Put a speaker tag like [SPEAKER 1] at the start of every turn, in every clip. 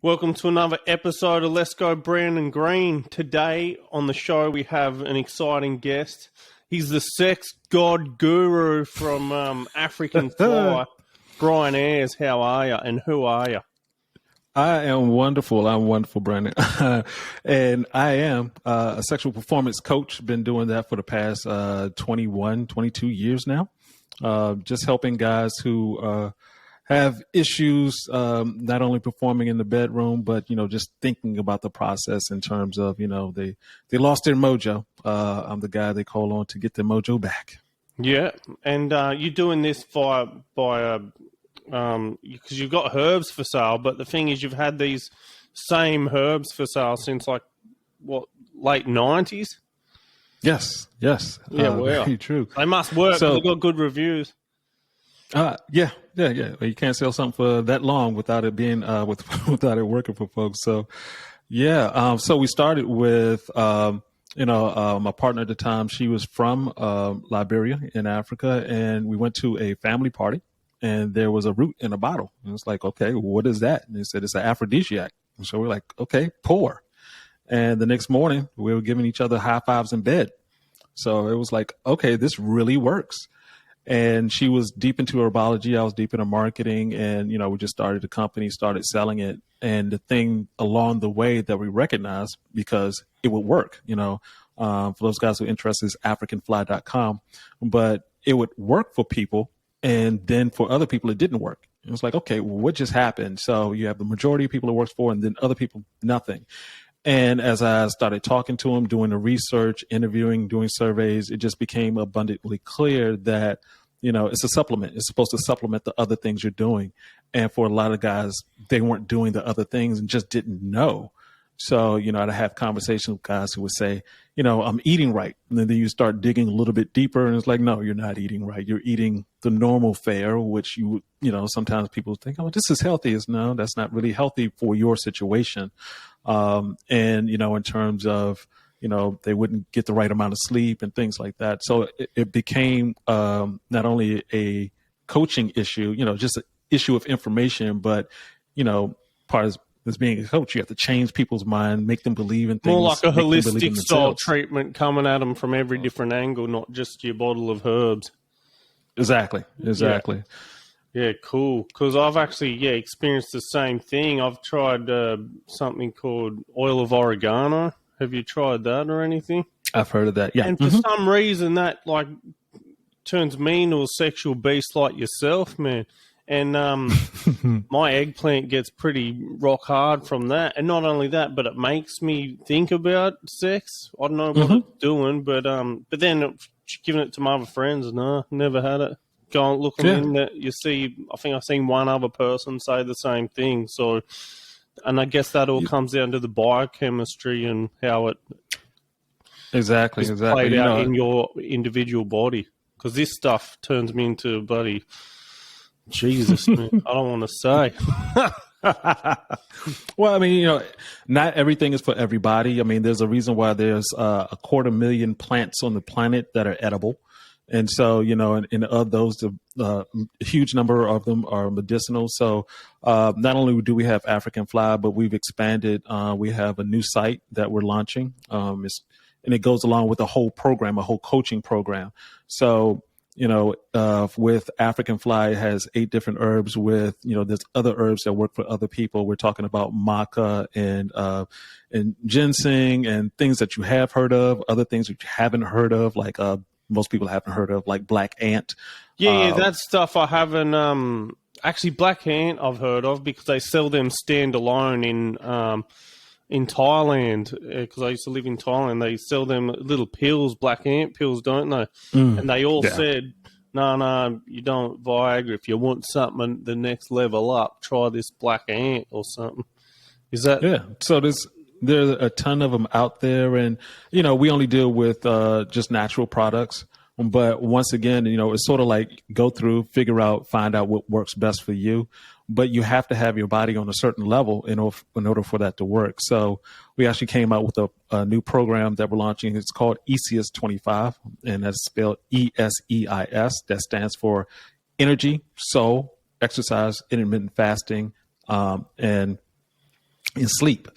[SPEAKER 1] Welcome to another episode of Let's Go Brandon Green. Today on the show we have an exciting guest. He's the sex god guru from Africanfly. Brian Ayers, how are you and who are you?
[SPEAKER 2] I am wonderful. I'm wonderful, Brandon. And I am a sexual performance coach. Been doing that for the past 21, 22 years now. Just helping guys who have issues, not only performing in the bedroom, but, just thinking about the process in terms of, they lost their mojo. I'm the guy they call on to get their mojo back.
[SPEAKER 1] Yeah. And you're doing this by because you've got herbs for sale, but the thing is you've had these same herbs for sale since late 90s?
[SPEAKER 2] Yes.
[SPEAKER 1] Yeah, wow.
[SPEAKER 2] Very true.
[SPEAKER 1] They must work. So they've got good reviews.
[SPEAKER 2] Yeah. You can't sell something for that long without it being without it working for folks. So, yeah. So we started with my partner at the time. She was from Liberia in Africa, and we went to a family party, and there was a root in a bottle. And it's like, okay, what is that? And they said it's an aphrodisiac. And so we're like, okay, pour. And the next morning, we were giving each other high fives in bed. So it was like, okay, this really works. And she was deep into herbology. I was deep into marketing. And, we just started a company, started selling it. And the thing along the way that we recognized, because it would work, for those guys who are interested, is Africanfly.com. But it would work for people. And then for other people, it didn't work. It was like, okay, well, what just happened? So you have the majority of people it works for, and then other people, nothing. And as I started talking to them, doing the research, interviewing, doing surveys, it just became abundantly clear that, it's a supplement. It's supposed to supplement the other things you're doing. And for a lot of guys, they weren't doing the other things and just didn't know. So, I'd have conversations with guys who would say, I'm eating right. And then you start digging a little bit deeper, and it's like, no, you're not eating right. You're eating the normal fare, which sometimes people think, oh, this is healthy. No, that's not really healthy for your situation. And, in terms of, they wouldn't get the right amount of sleep and things like that. So it became not only a coaching issue, just an issue of information, but, part of as being a coach, you have to change people's mind, make them believe in things.
[SPEAKER 1] More like a holistic style treatment coming at them from every different angle, not just your bottle of herbs.
[SPEAKER 2] Exactly.
[SPEAKER 1] Yeah, cool. Because I've actually, experienced the same thing. I've tried something called oil of oregano. Have you tried that or anything?
[SPEAKER 2] I've heard of that, yeah.
[SPEAKER 1] And for some reason that, turns me into a sexual beast like yourself, man. And my eggplant gets pretty rock hard from that. And not only that, but it makes me think about sex. I don't know what it's doing, but then giving it to my other friends, no, never had it. Go on, look in that you see. I think I've seen one other person say the same thing. So, and I guess that all comes down to the biochemistry and how it
[SPEAKER 2] exactly
[SPEAKER 1] played out in your individual body. Because this stuff turns me into bloody Jesus, man. I don't want to say.
[SPEAKER 2] Well, I mean, not everything is for everybody. I mean, there's a reason why there's 250,000 plants on the planet that are edible. And so, and of those, a huge number of them are medicinal. So not only do we have Africanfly, but we've expanded. We have a new site that we're launching. And it goes along with a whole program, a whole coaching program. So, with Africanfly, it has 8 different herbs with, there's other herbs that work for other people. We're talking about maca and ginseng and things that you have heard of, other things that you haven't heard of, like most people haven't heard of, like black ant.
[SPEAKER 1] Yeah, that stuff I haven't. Actually, black ant I've heard of because they sell them standalone in Thailand. Because I used to live in Thailand, they sell them little pills, black ant pills, don't they? And they all said, no, you don't Viagra. If you want something the next level up, try this black ant or something. Is that?
[SPEAKER 2] Yeah. So there's a ton of them out there, and we only deal with just natural products. But once again, it's sort of like go through, figure out, find out what works best for you. But you have to have your body on a certain level in order for that to work. So we actually came out with a new program that we're launching. It's called ESEIS 25, and that's spelled ESEIS. That stands for Energy, Soul, Exercise, Intermittent Fasting, and in sleep.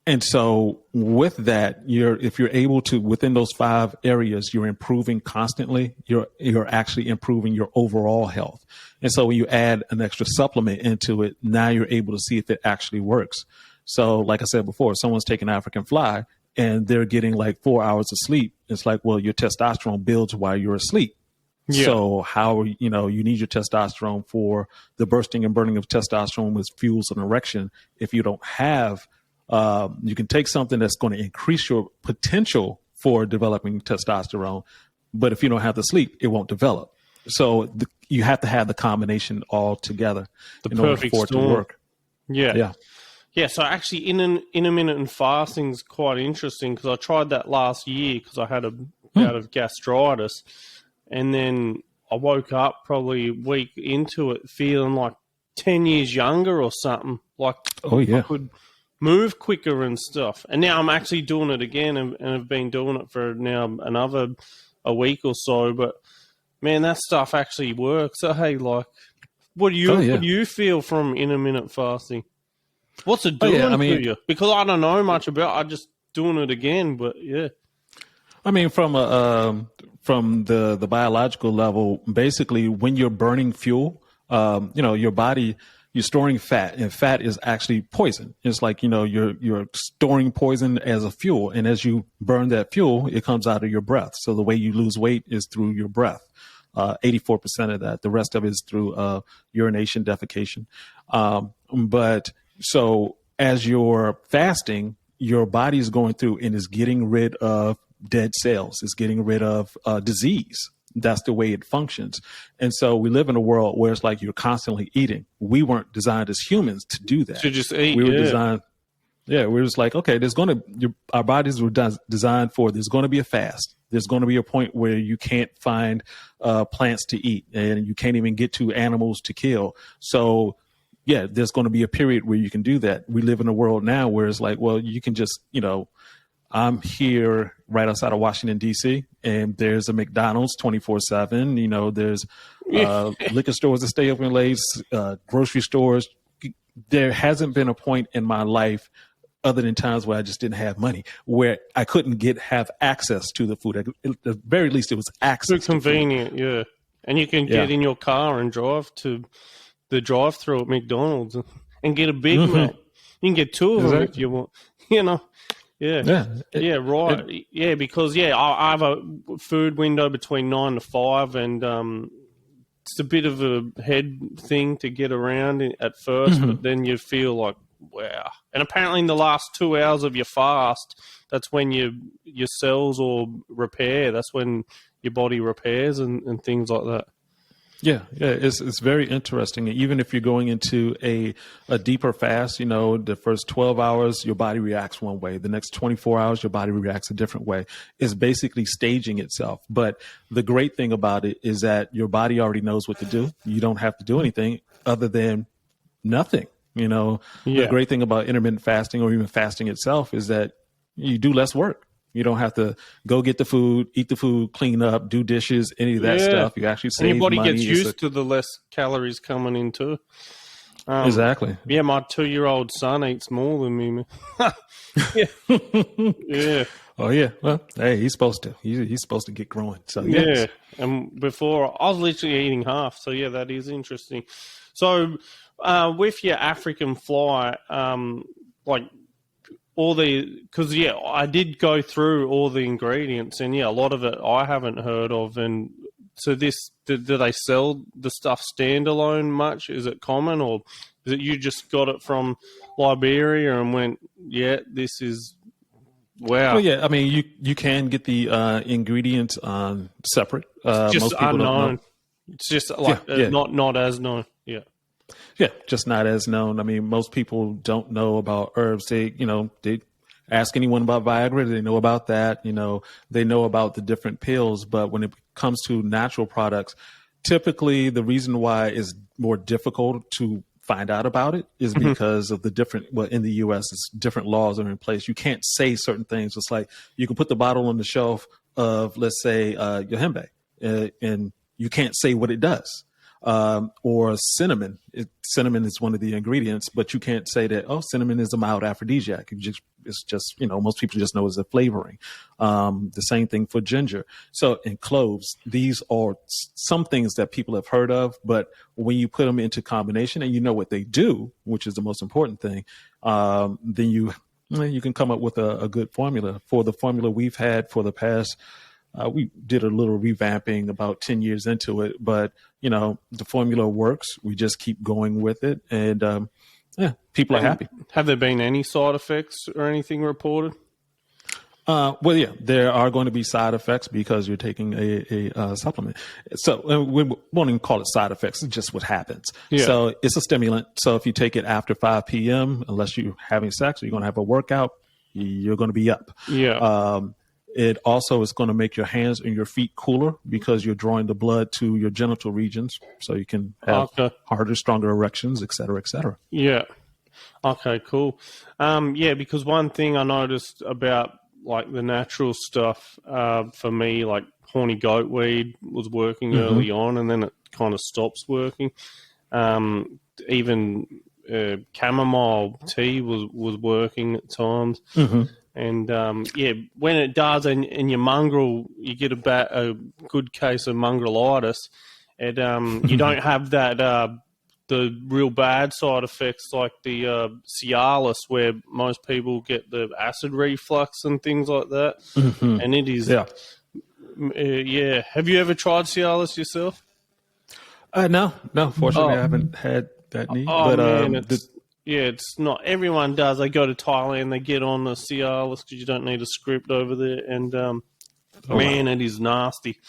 [SPEAKER 2] And so with that, if you're able to, within those 5 areas, you're improving constantly, you're actually improving your overall health. And so when you add an extra supplement into it, now you're able to see if it actually works. So like I said before, if someone's taking Africanfly and they're getting like 4 hours of sleep, it's like, well, your testosterone builds while you're asleep. Yeah. So you need your testosterone for the bursting and burning of testosterone, which fuels an erection. If you don't have, you can take something that's going to increase your potential for developing testosterone, but if you don't have the sleep, it won't develop. So you have to have the combination all together in order for it to work.
[SPEAKER 1] Yeah. So actually, intermittent fasting is quite interesting because I tried that last year because I had a bout of gastritis. And then I woke up probably a week into it feeling like 10 years younger or something. Like I could move quicker and stuff. And now I'm actually doing it again and have been doing it for now a week or so. But, man, that stuff actually works. So, hey, like, what do you feel from intermittent fasting? What's it doing to you? Because I don't know much about it. I'm just doing it again, but, yeah.
[SPEAKER 2] I mean, from the biological level, basically, when you're burning fuel, your body, you're storing fat, and fat is actually poison. It's like, you're storing poison as a fuel, and as you burn that fuel, it comes out of your breath. So the way you lose weight is through your breath. 84% of that. The rest of it is through urination, defecation. But so as you're fasting, your body is going through and is getting rid of dead cells, is getting rid of disease. That's the way it functions. And so we live in a world where it's like you're constantly eating. We weren't designed as humans to do that.
[SPEAKER 1] To just eat.
[SPEAKER 2] We were designed. Yeah, we're just like, okay, our bodies were designed for, there's going to be a fast. There's going to be a point where you can't find plants to eat and you can't even get to animals to kill. So yeah, there's going to be a period where you can do that. We live in a world now where it's like, well, you can just, I'm here right outside of Washington, D.C., and there's a McDonald's 24/7. There's liquor stores that stay open late, grocery stores. There hasn't been a point in my life, other than times where I just didn't have money, where I couldn't have access to the food. At the very least, it was access.
[SPEAKER 1] Too convenient, yeah. And you can get in your car and drive to the drive-thru at McDonald's and get a Big Mac. You can get 2 of them if you want, Yeah, right. Because I have a food window between 9 to 5, and it's a bit of a head thing to get around at first, but then you feel like, wow. And apparently in the last 2 hours of your fast, that's when your cells or repair. That's when your body repairs and things like that.
[SPEAKER 2] Yeah, it's very interesting. Even if you're going into a deeper fast, the first 12 hours, your body reacts one way. The next 24 hours, your body reacts a different way. It's basically staging itself. But the great thing about it is that your body already knows what to do. You don't have to do anything other than nothing. The great thing about intermittent fasting or even fasting itself is that you do less work. You don't have to go get the food, eat the food, clean up, do dishes, any of that stuff. You actually save money.
[SPEAKER 1] And your body gets used to the less calories coming in too.
[SPEAKER 2] Exactly.
[SPEAKER 1] Yeah, my 2-year-old son eats more than me. Yeah.
[SPEAKER 2] Oh yeah. Well, hey, he's supposed to. He's supposed to get growing. So
[SPEAKER 1] yeah. And before I was literally eating half. So yeah, that is interesting. So with your Africanfly, because I did go through all the ingredients, and a lot of it I haven't heard of. And so do they sell the stuff standalone much? Is it common, or is it you just got it from Liberia and went, this is wow?
[SPEAKER 2] Well, yeah, I mean you can get the ingredients separate.
[SPEAKER 1] It's just
[SPEAKER 2] most people
[SPEAKER 1] unknown.
[SPEAKER 2] don't know.
[SPEAKER 1] It's just not as known. Yeah.
[SPEAKER 2] Yeah, just not as known. I mean, most people don't know about herbs. They ask anyone about Viagra, they know about that. They know about the different pills. But when it comes to natural products, typically the reason why it's more difficult to find out about it is because of the different, in the U.S., it's different laws are in place. You can't say certain things. It's like you can put the bottle on the shelf of, let's say, Yohimbe, and you can't say what it does. or cinnamon. Cinnamon is one of the ingredients, but you can't say that, oh, cinnamon is a mild aphrodisiac. It's just, most people just know it's a flavoring. The same thing for ginger. So, and cloves, these are some things that people have heard of, but when you put them into combination and you know what they do, which is the most important thing, then you can come up with a good formula. For the formula we've had for the past, we did a little revamping about 10 years into it, but the formula works. We just keep going with it, and people are happy.
[SPEAKER 1] Have there been any side effects or anything reported?
[SPEAKER 2] Well, yeah, there are going to be side effects because you're taking a supplement. So we won't even call it side effects. It's just what happens. Yeah. So it's a stimulant. So if you take it after 5 p.m., unless you're having sex or you're going to have a workout, you're going to be up.
[SPEAKER 1] Yeah.
[SPEAKER 2] It also is going to make your hands and your feet cooler because you're drawing the blood to your genital regions, so you can have harder, stronger erections, et cetera, et cetera.
[SPEAKER 1] Yeah. Okay, cool. Yeah, because one thing I noticed about like the natural stuff for me, like horny goat weed was working early on, and then it kind of stops working. Even chamomile tea was working at times. And when it does, and your mongrel, you get a good case of mongrelitis, and you don't have that the real bad side effects like the Cialis, where most people get the acid reflux and things like that. And it is, Have you ever tried Cialis yourself?
[SPEAKER 2] No. Fortunately, I haven't had that need. But
[SPEAKER 1] man, it's not. Everyone does. They go to Thailand, they get on the Cialis because you don't need a script over there. And, it is nasty.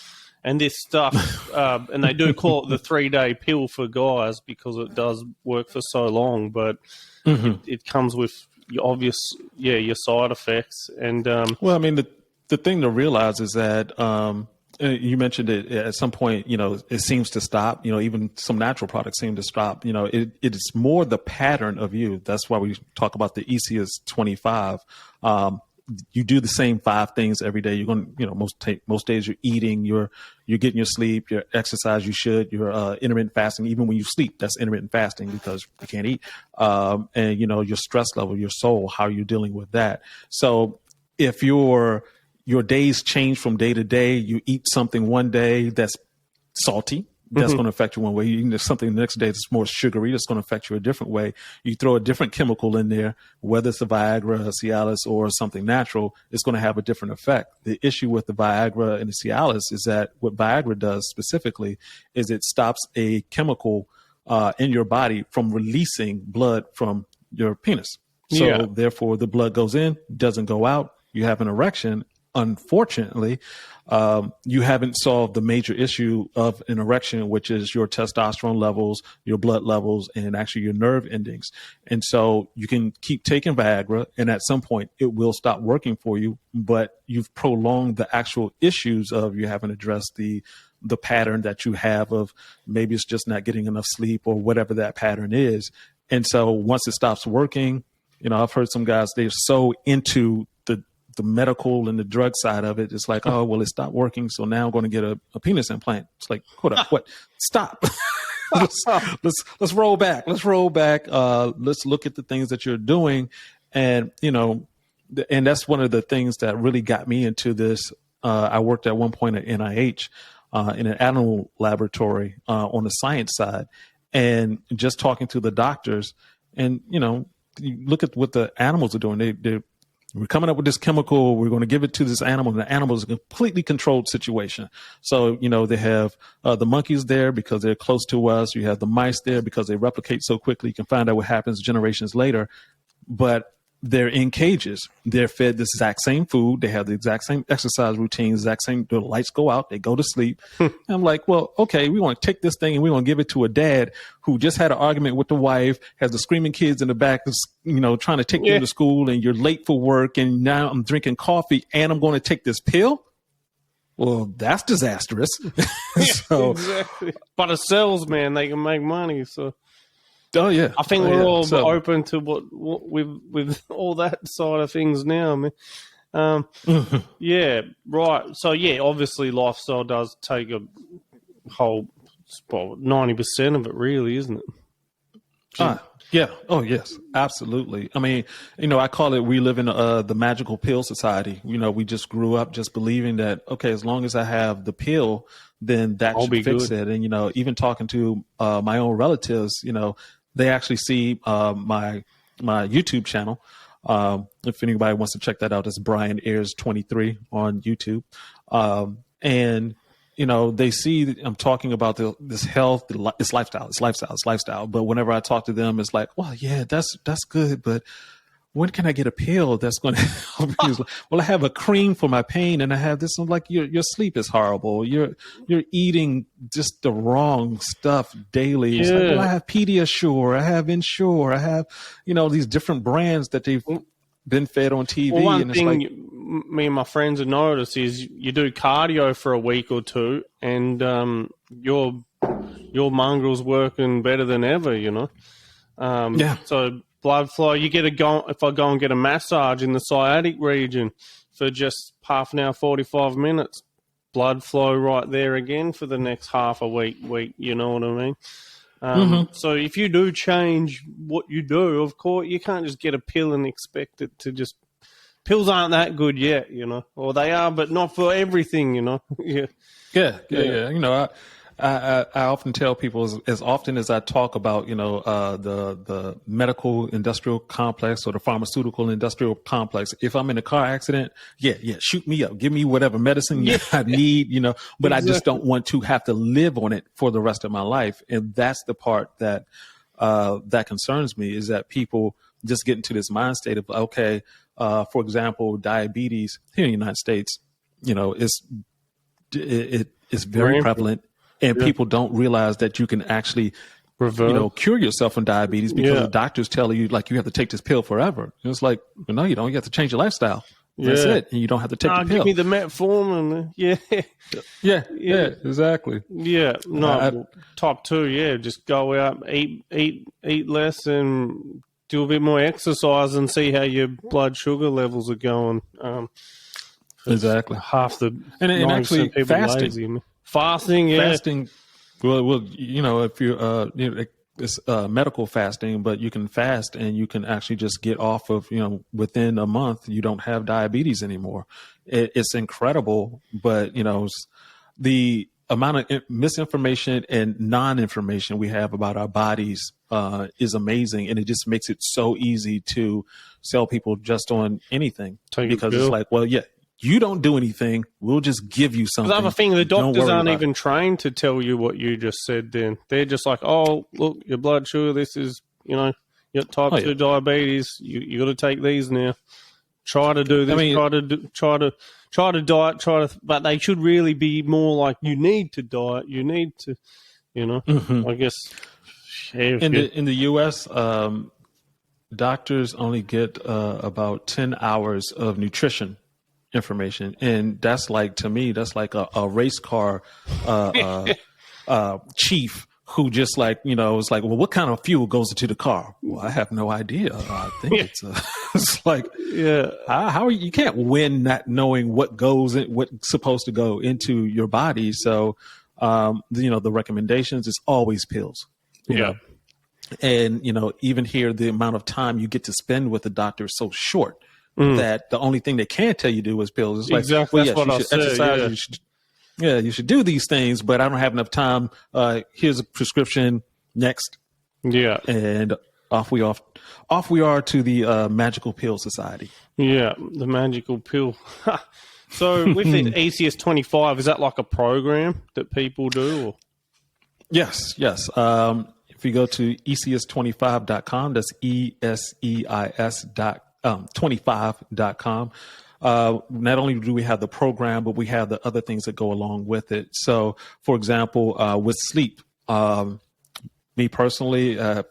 [SPEAKER 1] And this stuff, and they do call it the 3-day pill for guys because it does work for so long, but it comes with your side effects. And
[SPEAKER 2] well, I mean, the thing to realize is that you mentioned it at some point, it seems to stop, even some natural products seem to stop, it is more the pattern of you. That's why we talk about the ECS 25. You do the same 5 things every day. You're going to, most days you're eating, you're getting your sleep, your exercise, you're intermittent fasting. Even when you sleep, that's intermittent fasting because you can't eat. And your stress level, your soul, how you're dealing with that. So if your days change from day to day, you eat something one day that's salty, that's going to affect you one way. You eat something the next day that's more sugary, that's going to affect you a different way. You throw a different chemical in there, whether it's a Viagra, a Cialis, or something natural, it's going to have a different effect. The issue with the Viagra and the Cialis is that what Viagra does specifically is it stops a chemical in your body from releasing blood from your penis. So therefore, the blood goes in, doesn't go out. You have an erection. Unfortunately, you haven't solved the major issue of an erection, which is your testosterone levels, your blood levels, and actually your nerve endings. And so you can keep taking Viagra, and at some point it will stop working for you, but you've prolonged the actual issues of you haven't addressed the pattern that you have of maybe it's just not getting enough sleep or whatever that pattern is. And so once it stops working, I've heard some guys, they're so into the medical and the drug side of it. It's like, oh, well, it stopped working, so now I'm going to get a penis implant. It's like, hold up, what? Stop. let's roll back. Let's roll back. Let's look at the things that you're doing. And, and that's one of the things that really got me into this. I worked at one point at NIH in an animal laboratory on the science side, and just talking to the doctors and, you look at what the animals are doing. We're coming up with this chemical. We're going to give it to this animal, and the animal is a completely controlled situation. So, they have the monkeys there because they're close to us. You have the mice there because they replicate so quickly. You can find out what happens generations later. But they're in cages. They're fed this exact same food. They have the exact same exercise routine, exact same, the lights go out, they go to sleep. I'm like, well, okay, we want to take this thing and we want to give it to a dad who just had an argument with the wife, has the screaming kids in the back, trying to take them to school, and you're late for work, and now I'm drinking coffee and I'm going to take this pill. Well, that's disastrous. So,
[SPEAKER 1] exactly. But it sells, man. They can make money. So.
[SPEAKER 2] Oh yeah,
[SPEAKER 1] I think we're all open to what with all that side of things now, man. Yeah, right. So yeah, obviously lifestyle does take a whole about 90% of it, really, isn't it?
[SPEAKER 2] Yeah. Oh, yes, absolutely. I mean, I call it we live in the magical pill society. We just grew up just believing that, okay, as long as I have the pill, then that should fix it. And, even talking to my own relatives, they actually see my YouTube channel. If anybody wants to check that out, it's Brian Ayers 23 on YouTube. And they see I'm talking about this health, it's lifestyle. But whenever I talk to them, it's like, well, yeah, that's good. But when can I get a pill that's going to help me? Like, well, I have a cream for my pain, and I have this. I'm like, your sleep is horrible. You're eating just the wrong stuff daily. It's like, well, I have Pediasure, I have Ensure, I have these different brands that they've been fed on TV.
[SPEAKER 1] Well, one
[SPEAKER 2] and
[SPEAKER 1] thing me and my friends have noticed is you do cardio for a week or two, and your mongrel's working better than ever. So blood flow. You get if I go and get a massage in the sciatic region for just half an hour, 45 minutes, blood flow right there again for the next half a week. You know what I mean? So if you do change what you do, of course, you can't just get a pill and expect it to just... Pills aren't that good yet, or they are, but not for everything,
[SPEAKER 2] Yeah. I often tell people as often as I talk about, the medical industrial complex or the pharmaceutical industrial complex, if I'm in a car accident, shoot me up, give me whatever medicine I need, but exactly. I just don't want to have to live on it for the rest of my life. And that's the part that, that concerns me, is that people just get into this mind state of, okay, for example, diabetes here in the United States, it's very prevalent. And people don't realize that you can actually, cure yourself from diabetes because the doctors tell you, like, you have to take this pill forever. And it's like, no, you don't. You have to change your lifestyle. That's it. And you don't have to take the pill.
[SPEAKER 1] Give me the metformin.
[SPEAKER 2] Yeah, exactly.
[SPEAKER 1] Yeah, no, top 2, just go out, eat less, and do a bit more exercise and see how your blood sugar levels are going.
[SPEAKER 2] Exactly.
[SPEAKER 1] Half the...
[SPEAKER 2] And actually, fasting.
[SPEAKER 1] Lazy. Fasting,
[SPEAKER 2] Fasting, well, if you're, it's medical fasting, but you can fast and you can actually just get off of, within a month, you don't have diabetes anymore. It's incredible, but, the amount of misinformation and non-information we have about our bodies is amazing. And it just makes it so easy to sell people just on anything. Because it's like, well, you don't do anything. We'll just give you something.
[SPEAKER 1] The other thing, the doctors aren't even trained to tell you what you just said then. They're just like, oh, look, your blood sugar, this is, your type 2 diabetes. You got to take these now. Try to do this. Try to diet. But they should really be more like, you need to diet. You need to, I guess.
[SPEAKER 2] In the U.S., doctors only get about 10 hours of nutrition information, and that's like, to me, that's like a race car chief who just like, it's like, well, what kind of fuel goes into the car? Well, I have no idea. I think it's like, how are you can't win not knowing what goes in, what's supposed to go into your body. So, the recommendations is always pills. You know? And, even here, the amount of time you get to spend with the doctor is so short. That the only thing they can tell you to do is pills. It's like,
[SPEAKER 1] exactly.
[SPEAKER 2] Well, yes, you should exercise. You should do these things, but I don't have enough time. Here's a prescription. Next. Yeah. And off we are to the Magical Pill Society. Yeah,
[SPEAKER 1] the Magical Pill. So with the ECS 25, is that like a program that people do? Or?
[SPEAKER 2] Yes. If you go to ECS25.com, that's ESEIS.25.com. Not only do we have the program, but we have the other things that go along with it. So, for example, with sleep, me personally, I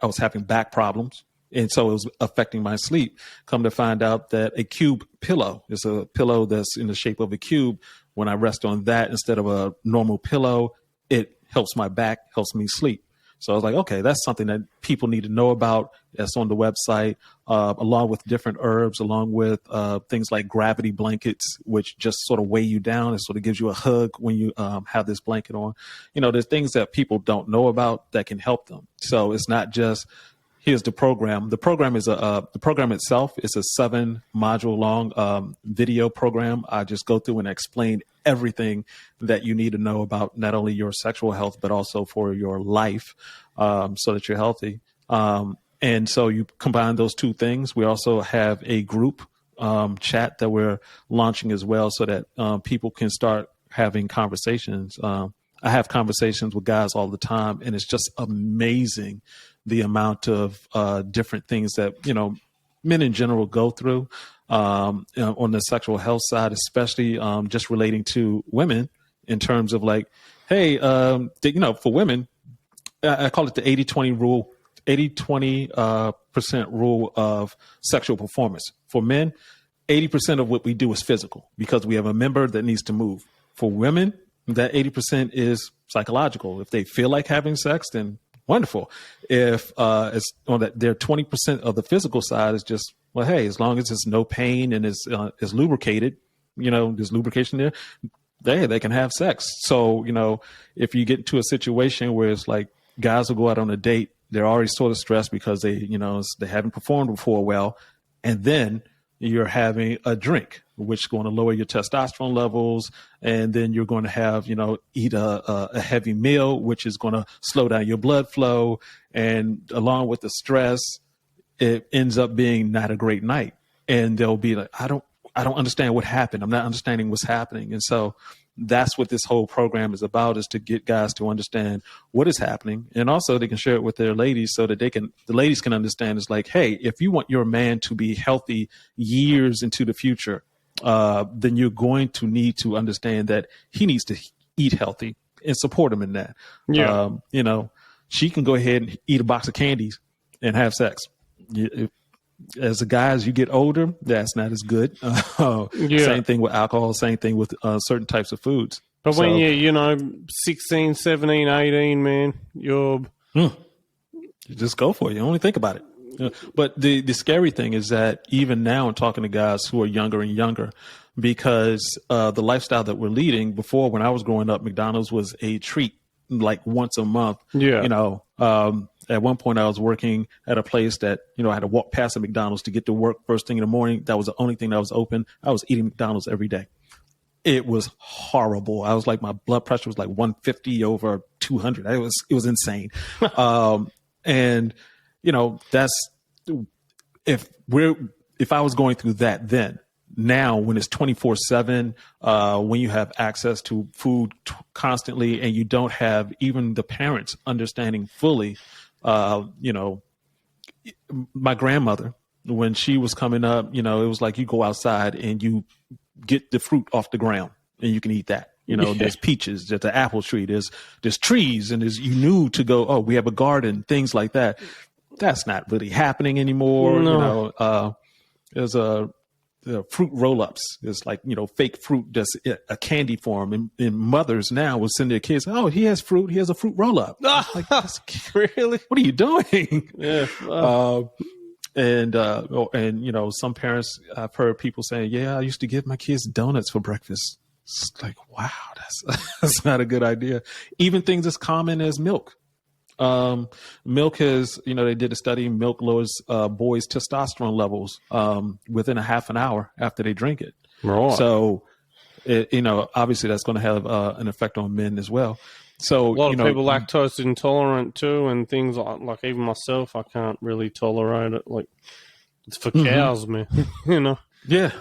[SPEAKER 2] was having back problems, and so it was affecting my sleep. Come to find out that a cube pillow is a pillow that's in the shape of a cube. When I rest on that instead of a normal pillow, it helps my back, helps me sleep. So I was like, okay, that's something that people need to know about. That's on the website, along with different herbs, along with things like gravity blankets, which just sort of weigh you down and sort of gives you a hug when you have this blanket on. There's things that people don't know about that can help them. So it's not just, here's the program. The program is the program itself is a 7-module long video program. I just go through and explain everything that you need to know about not only your sexual health, but also for your life, so that you're healthy. And so you combine those two things. We also have a group chat that we're launching as well, so that people can start having conversations. I have conversations with guys all the time, and it's just amazing the amount of different things that, men in general go through on the sexual health side, especially just relating to women in terms of like, hey, for women, I call it the 80-20 rule, 80-20% rule of sexual performance. For men, 80% of what we do is physical because we have a member that needs to move. For women, that 80% is psychological. If they feel like having sex, then wonderful. If it's on that, their 20% of the physical side is just, well, hey, as long as it's no pain and it's lubricated, there's lubrication there, they can have sex. So, if you get into a situation where it's like guys will go out on a date, they're already sort of stressed because they haven't performed before well, and then you're having a drink, which is going to lower your testosterone levels. And then you're going to have, eat a heavy meal, which is going to slow down your blood flow. And along with the stress, it ends up being not a great night. And they'll be like, I don't understand what happened. I'm not understanding what's happening. And so that's what this whole program is about, is to get guys to understand what is happening. And also they can share it with their ladies so that the ladies can understand. It's like, hey, if you want your man to be healthy years into the future, then you're going to need to understand that he needs to eat healthy and support him in that.
[SPEAKER 1] Yeah.
[SPEAKER 2] She can go ahead and eat a box of candies and have sex. As a guy, as you get older, that's not as good. Same thing with alcohol, same thing with certain types of foods.
[SPEAKER 1] But when you're, 16, 17, 18, man, you
[SPEAKER 2] just go for it. You only think about it. But the scary thing is that even now I'm talking to guys who are younger and younger, because the lifestyle that we're leading, before when I was growing up, McDonald's was a treat, like once a month. Yeah. At one point I was working at a place that, I had to walk past a McDonald's to get to work first thing in the morning. That was the only thing that was open. I was eating McDonald's every day. It was horrible. I was like, my blood pressure was like 150 over 200. It was insane. And that's, if I was going through that then, now when it's 24/7, when you have access to food constantly and you don't have even the parents understanding fully, my grandmother, when she was coming up, it was like you go outside and you get the fruit off the ground and you can eat that. There's peaches, there's an apple tree, there's trees, and you knew to go, oh, we have a garden, things like that. That's not really happening anymore. No. There's fruit roll-ups. It's like, fake fruit, that's a candy form. And mothers now will send their kids, oh, he has fruit. He has a fruit roll-up. Like,
[SPEAKER 1] really?
[SPEAKER 2] What are you doing?
[SPEAKER 1] Yeah.
[SPEAKER 2] And some parents, I've heard people saying, yeah, I used to give my kids donuts for breakfast. It's like, wow, that's not a good idea. Even things as common as milk. Milk has, they did a study, milk lowers boys' testosterone levels within a half an hour after they drink it.
[SPEAKER 1] Right.
[SPEAKER 2] So, obviously that's going to have an effect on men as well. So
[SPEAKER 1] a lot of people lactose intolerant too, and things like even myself, I can't really tolerate it. Like, it's for cows, man.
[SPEAKER 2] Yeah.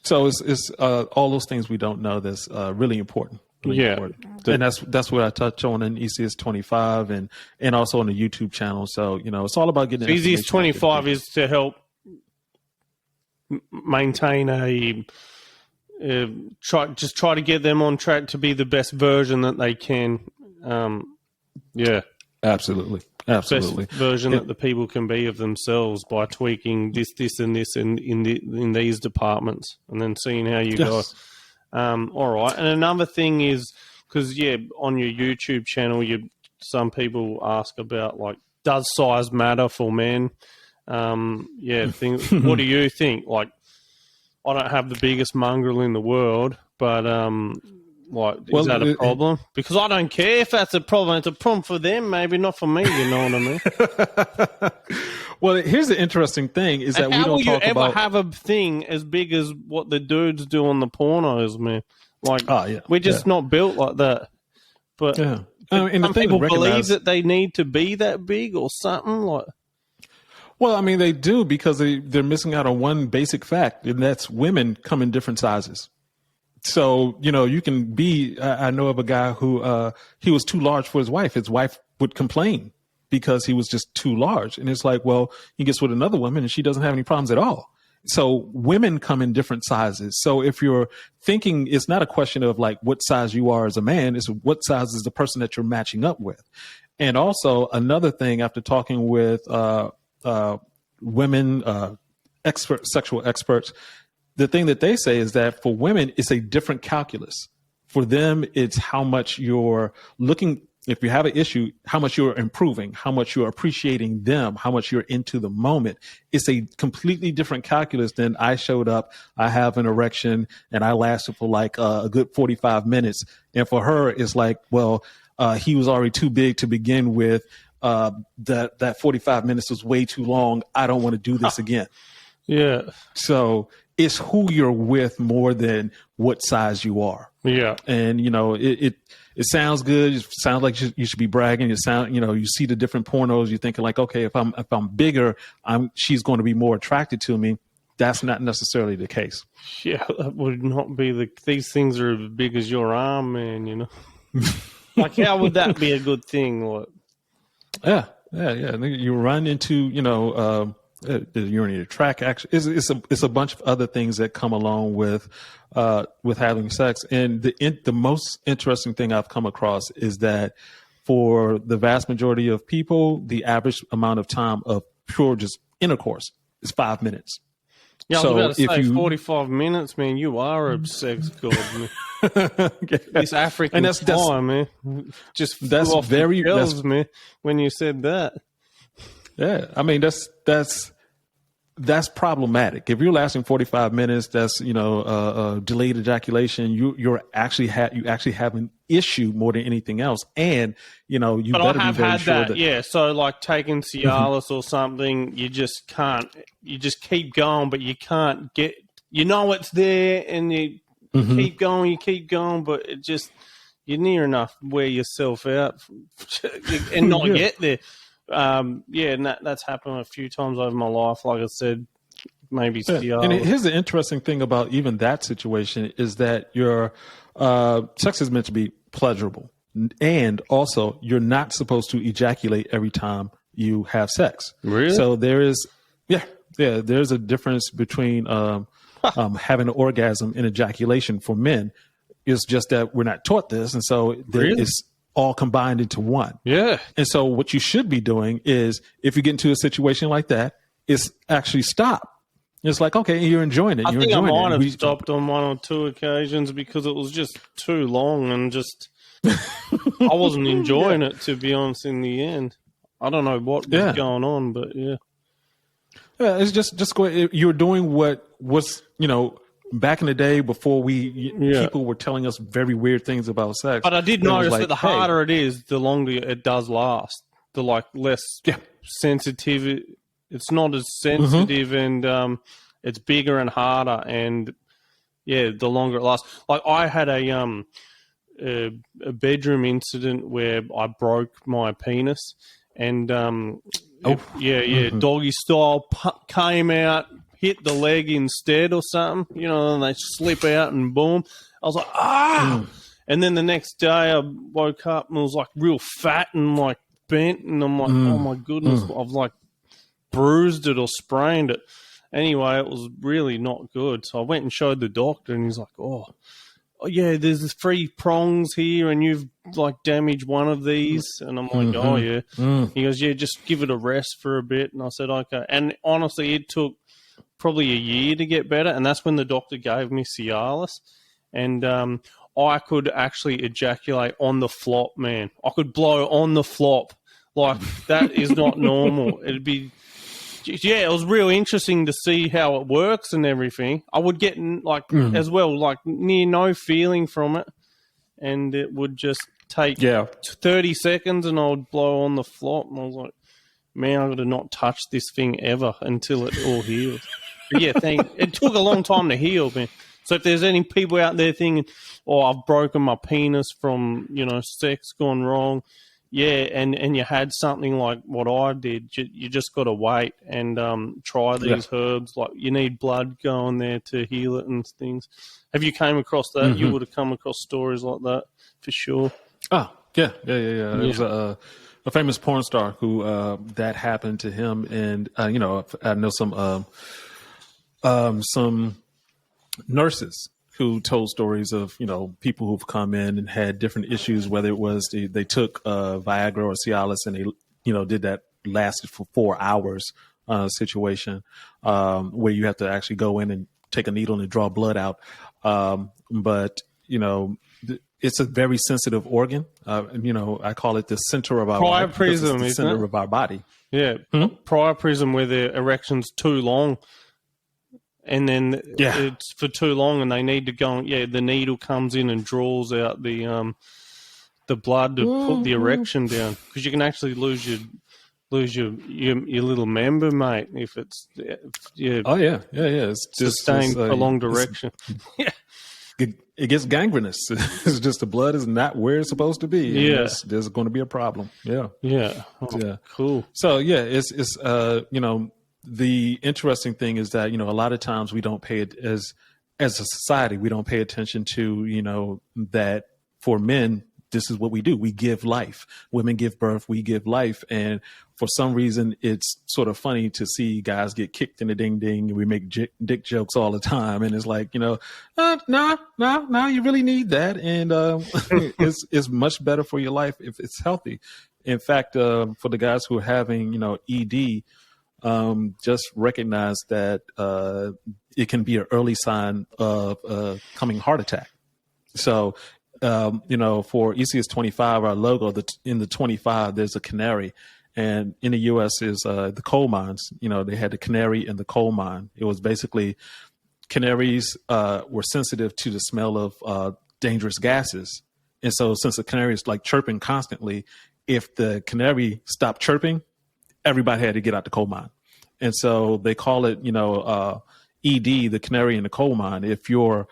[SPEAKER 2] So it's all those things we don't know that's really important. Important. And that's what I touch on in ECS 25 and also on the YouTube channel. So, it's all about getting
[SPEAKER 1] ECS 25 is to help maintain try to get them on track to be the best version that they can.
[SPEAKER 2] Absolutely.
[SPEAKER 1] Best version that the people can be of themselves by tweaking this, and this in these departments, and then seeing how you go. All right. And another thing is, because, on your YouTube channel, you're some people ask about, like, does size matter for men? What do you think? Like, I don't have the biggest mongrel in the world, but is that a problem? Because I don't care if that's a problem. It's a problem for them, maybe not for me. You know what I mean?
[SPEAKER 2] Well, here's the interesting thing: is that we don't talk about. How will you ever
[SPEAKER 1] have a thing as big as what the dudes do on the pornos, man? Like, we're just not built like that. But
[SPEAKER 2] and
[SPEAKER 1] some people believe that they need to be that big or something like.
[SPEAKER 2] Well, I mean, they do, because they're missing out on one basic fact, and that's women come in different sizes. So, you can be, I know of a guy who, he was too large for his wife. His wife would complain because he was just too large. And it's like, well, he gets with another woman and she doesn't have any problems at all. So women come in different sizes. So if you're thinking, it's not a question of like what size you are as a man, it's what size is the person that you're matching up with. And also another thing, after talking with, women, sexual experts, the thing that they say is that for women, it's a different calculus. For them, it's how much you're looking, if you have an issue, how much you're improving, how much you're appreciating them, how much you're into the moment. It's a completely different calculus than I showed up, I have an erection, and I lasted for like a good 45 minutes. And for her, it's like, well, he was already too big to begin with. That 45 minutes was way too long. I don't want to do this again.
[SPEAKER 1] Yeah.
[SPEAKER 2] So it's who you're with more than what size you are.
[SPEAKER 1] Yeah.
[SPEAKER 2] And, it sounds good. It sounds like you should be bragging. You see the different pornos. You're thinking like, okay, if I'm bigger, she's going to be more attracted to me. That's not necessarily the case.
[SPEAKER 1] Yeah. That would not be these things are as big as your arm, man, Like, how would that be a good thing? Like,
[SPEAKER 2] Yeah. You run into, the urinary tract. Actually, it's a bunch of other things that come along with having sex. And the most interesting thing I've come across is that for the vast majority of people, the average amount of time of pure just intercourse is 5 minutes.
[SPEAKER 1] Yeah, I was about to say 45 minutes, man. You are a sex god, man. This Africanfly, man. That's very pills, man. When you said that,
[SPEAKER 2] yeah, I mean that's problematic. If you're lasting 45 minutes, that's delayed ejaculation. You actually have an issue more than anything else, and you better be very sure that.
[SPEAKER 1] Yeah, so like taking Cialis or something, you just can't. You just keep going, but you can't get. It's there, and you keep going, but it just you're near enough wear yourself out and not get there. And that's happened a few times over my life. Like I said, maybe Cialis.
[SPEAKER 2] And here's the interesting thing about even that situation is that your sex is meant to be pleasurable, and also you're not supposed to ejaculate every time you have sex.
[SPEAKER 1] Really?
[SPEAKER 2] So there's a difference between having an orgasm and ejaculation for men. It's just that we're not taught this, and so it's all combined into one.
[SPEAKER 1] Yeah.
[SPEAKER 2] And so what you should be doing is, if you get into a situation like that, is actually stop. It's like, okay, you're enjoying it.
[SPEAKER 1] I think I might have stopped on one or two occasions because it was just too long and just I wasn't enjoying it, to be honest, in the end. I don't know what was going on, but yeah.
[SPEAKER 2] Yeah, it's just go. You're doing what was, back in the day before people were telling us very weird things about sex.
[SPEAKER 1] But I did notice that the harder it is, the longer it does last. The less sensitive. It's not as sensitive, and it's bigger and harder, and the longer it lasts. Like I had a bedroom incident where I broke my penis, and doggy style came out, hit the leg instead or something, and they slip out and boom. I was like, And then the next day I woke up and it was like real fat and like bent, and I'm like, oh my goodness, I've like bruised it or sprained it. Anyway, it was really not good. So I went and showed the doctor, and he's like, oh yeah, there's 3 prongs here, and you've like damaged one of these. And I'm like, oh yeah. He goes, yeah, just give it a rest for a bit. And I said, okay. And honestly, it took probably a year to get better, and that's when the doctor gave me Cialis. And I could actually ejaculate on the flop, man. I could blow on the flop. Like, that is not normal. It'd be, yeah, it was real interesting to see how it works and everything. I would get, like, as well, like, near no feeling from it. And it would just take 30 seconds and I would blow on the flop. And I was like, man, I've got to not touch this thing ever until it all heals. But yeah, it took a long time to heal, man. So if there's any people out there thinking, oh, I've broken my penis from, sex gone wrong, yeah, and you had something like what I did, you just got to wait and try these herbs. Like, you need blood going there to heal it and things. Have you came across that? You would have come across stories like that for sure.
[SPEAKER 2] Oh, yeah. There was a famous porn star who that happened to him, and I know some nurses who told stories of people who've come in and had different issues, whether it was they took Viagra or Cialis and they did that lasted for 4 hours situation where you have to actually go in and take a needle and draw blood out, but it's a very sensitive organ. I call it the center of our
[SPEAKER 1] priapism,
[SPEAKER 2] the center of our body.
[SPEAKER 1] Yeah, priapism, where the erection's too long, and then it's for too long, and they need to go. The needle comes in and draws out the blood to put the erection down, because you can actually lose your little member, mate, if it's it's sustained prolonged erection.
[SPEAKER 2] It gets gangrenous. It's just the blood is not where it's supposed to be.
[SPEAKER 1] Yeah,
[SPEAKER 2] there's going to be a problem. Yeah.
[SPEAKER 1] Cool.
[SPEAKER 2] So it's the interesting thing is that a lot of times we don't pay it as a society, we don't pay attention to that for men. This is what we do. We give life. Women give birth. We give life. And for some reason, it's sort of funny to see guys get kicked in the ding ding. And we make dick jokes all the time. And it's like, no, you really need that. And it's much better for your life if it's healthy. In fact, for the guys who are having, ED, just recognize that it can be an early sign of coming heart attack. So, for ECS 25, our logo, in the 25, there's a canary. And in the U.S. is the coal mines. They had the canary in the coal mine. It was basically canaries were sensitive to the smell of dangerous gases. And so since the canary is like chirping constantly, if the canary stopped chirping, everybody had to get out the coal mine. And so they call it, ED, the canary in the coal mine. If your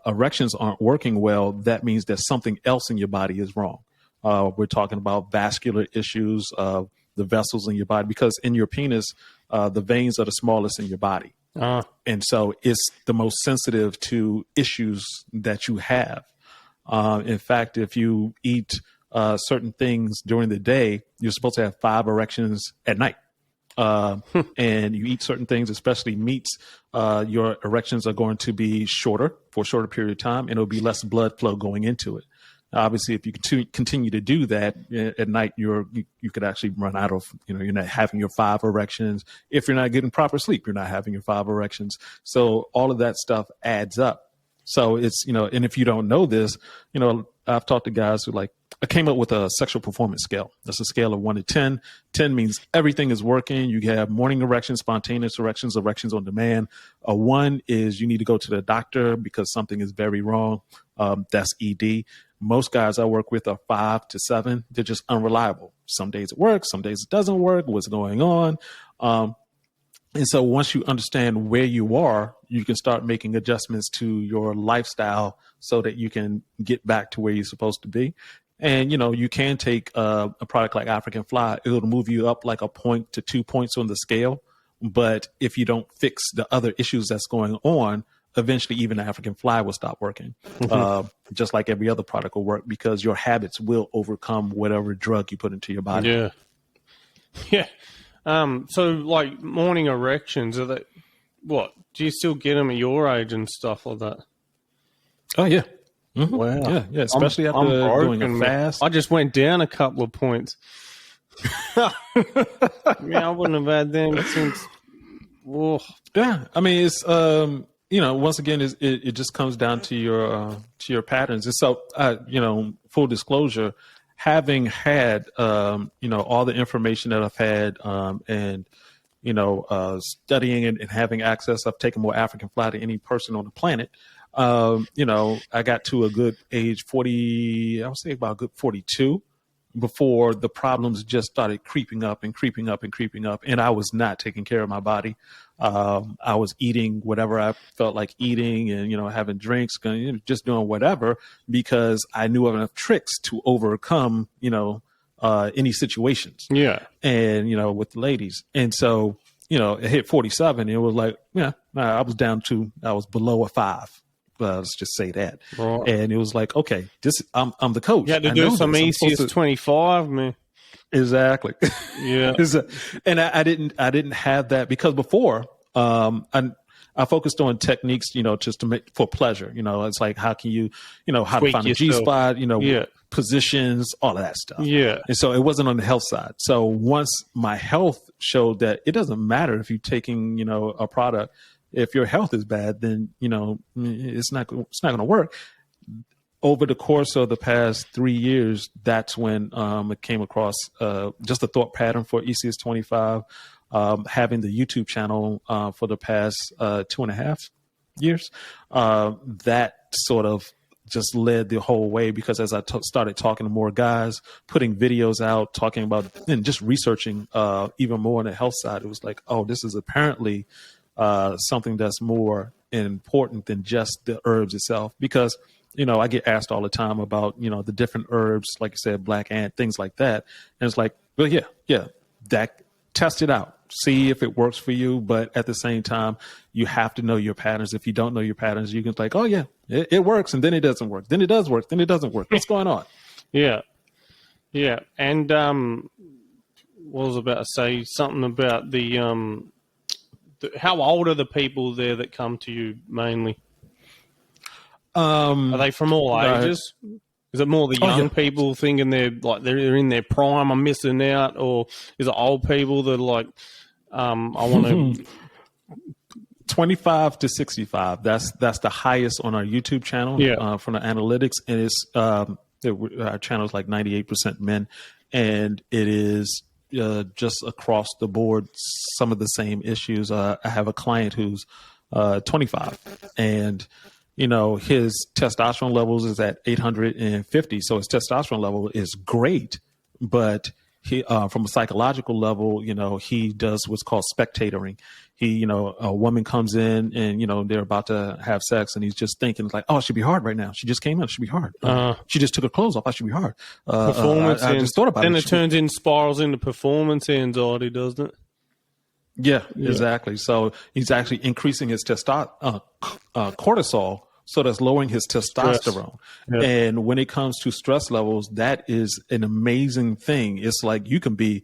[SPEAKER 2] erections aren't working well, that means that something else in your body is wrong. We're talking about vascular issues, the vessels in your body, because in your penis, the veins are the smallest in your body. And so it's the most sensitive to issues that you have. In fact, if you eat certain things during the day, you're supposed to have 5 erections at night. And you eat certain things, especially meats, your erections are going to be shorter for a shorter period of time, and it'll be less blood flow going into it. Obviously, if you continue to do that at night, you could actually run out of, you're not having your 5 erections. If you're not getting proper sleep, you're not having your 5 erections. So all of that stuff adds up. So it's, and if you don't know this, I've talked to guys who I came up with a sexual performance scale. That's a scale of 1 to 10. 10 means everything is working. You have morning erections, spontaneous erections, erections on demand. A 1 is you need to go to the doctor because something is very wrong. That's ED. Most guys I work with are 5 to 7. They're just unreliable. Some days it works, some days it doesn't work. What's going on? And so once you understand where you are, you can start making adjustments to your lifestyle so that you can get back to where you're supposed to be. And, you can take a product like Africanfly. It'll move you up like a point to 2 points on the scale. But if you don't fix the other issues that's going on, eventually even Africanfly will stop working. Just like every other product will work, because your habits will overcome whatever drug you put into your body.
[SPEAKER 1] Yeah. So like morning erections, are they, what? Do you still get them at your age and stuff like that?
[SPEAKER 2] Oh, yeah. Mm-hmm.
[SPEAKER 1] Wow.
[SPEAKER 2] Yeah. Especially after doing a fast.
[SPEAKER 1] I just went down a couple of points. I wouldn't have had them since. Whoa.
[SPEAKER 2] Yeah. I mean, it's, once again, it just comes down to your patterns. And so, full disclosure, having had, all the information that I've had, and, studying and having access, I've taken more Africanfly than any person on the planet. I got to a good age, 40, I would say about a good 42, before the problems just started creeping up and creeping up and creeping up. And I was not taking care of my body. I was eating whatever I felt like eating and, having drinks, just doing whatever, because I knew of enough tricks to overcome, any situations.
[SPEAKER 1] Yeah.
[SPEAKER 2] And, with the ladies. And so, it hit 47. It was like, I was below a 5. Let's just say that. Right. And it was like, okay, I'm the coach.
[SPEAKER 1] You had to do some easiest 25, man.
[SPEAKER 2] Exactly.
[SPEAKER 1] Yeah.
[SPEAKER 2] And I didn't have that because before, I focused on techniques, just to make for pleasure. It's like, how can you, how to find a G-spot, positions, all of that stuff.
[SPEAKER 1] Yeah.
[SPEAKER 2] And so it wasn't on the health side. So once my health showed that it doesn't matter if you're taking, a product, if your health is bad, then, it's not going to work. Over the course of the past 3 years, that's when it came across just a thought pattern for ECS25, having the YouTube channel for the past 2.5 years. That sort of just led the whole way, because as I started talking to more guys, putting videos out, talking about and just researching even more on the health side, it was like, oh, this is apparently something that's more important than just the herbs itself. Because, I get asked all the time about, the different herbs, like you said, black ant, things like that. And it's like, well, yeah, that test it out, see if it works for you. But at the same time, you have to know your patterns. If you don't know your patterns, you can like, oh yeah, it works. And then it doesn't work. Then it does work. Then it doesn't work. What's going on?
[SPEAKER 1] Yeah. Yeah. And, what was I about to say? Something about how old are the people there that come to you mainly? Are they from all ages? Is it more the young people thinking they're in their prime, I'm missing out, or is it old people that are like, I want to
[SPEAKER 2] 25 to 65? That's the highest on our YouTube channel. From the analytics, and it's our channel is like 98% men, and it is just across the board some of the same issues. I have a client who's 25, and his testosterone levels is at 850. So his testosterone level is great, but he, from a psychological level, he does what's called spectatoring. He, a woman comes in and, they're about to have sex, and he's just thinking like, oh, it should be hard right now. She just came in. It should be hard. She just took her clothes off. I should be hard.
[SPEAKER 1] Performance.
[SPEAKER 2] I just thought about it.
[SPEAKER 1] Then it spirals into performance anxiety, doesn't it?
[SPEAKER 2] Yeah, exactly. So he's actually increasing his cortisol. So that's lowering his testosterone. Yeah. And when it comes to stress levels, that is an amazing thing. It's like you can be,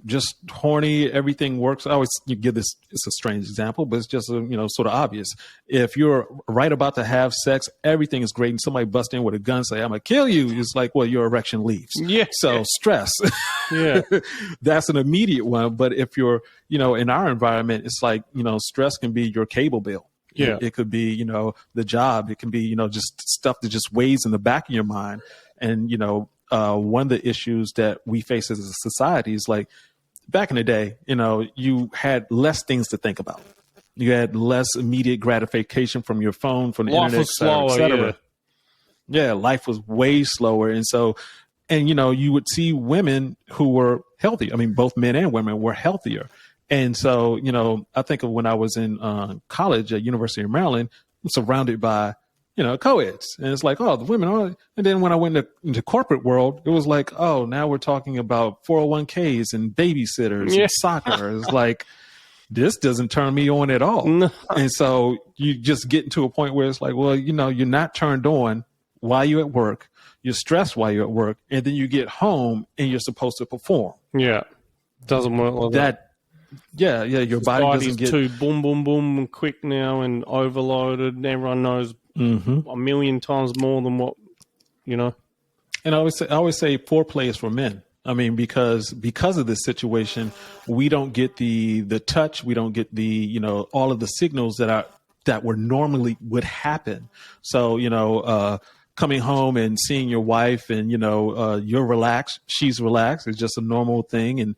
[SPEAKER 2] just horny. Everything works. I always give this, it's a strange example, but it's just, sort of obvious. If you're right about to have sex, everything is great. And somebody busts in with a gun, say, I'm going to kill you. It's like, well, your erection leaves.
[SPEAKER 1] Yeah.
[SPEAKER 2] So stress, that's an immediate one. But if you're, in our environment, it's like, stress can be your cable bill.
[SPEAKER 1] Yeah.
[SPEAKER 2] It could be, the job. It can be, just stuff that just weighs in the back of your mind. And, one of the issues that we face as a society is like back in the day, you had less things to think about. You had less immediate gratification from your phone, from the internet,
[SPEAKER 1] was slower,
[SPEAKER 2] et cetera. Yeah, life was way slower. And so, you would see women who were healthy. I mean, both men and women were healthier. And so, I think of when I was in college at University of Maryland, I'm surrounded by, co-eds. And it's like, oh, the women are. And then when I went into corporate world, it was like, oh, now we're talking about 401ks and babysitters and soccer. It's like, this doesn't turn me on at all. No. And so you just get to a point where it's like, well, you're not turned on while you're at work. You're stressed while you're at work. And then you get home and you're supposed to perform.
[SPEAKER 1] Yeah. Doesn't work like that.
[SPEAKER 2] Yeah, your body doesn't get
[SPEAKER 1] too boom, boom, boom, quick now and overloaded. And everyone knows a million times more than what, And
[SPEAKER 2] I always say foreplay is for men. I mean, because of this situation, we don't get the touch, we don't get the all of the signals that that were normally would happen. So, coming home and seeing your wife and, you're relaxed, she's relaxed. It's just a normal thing. And,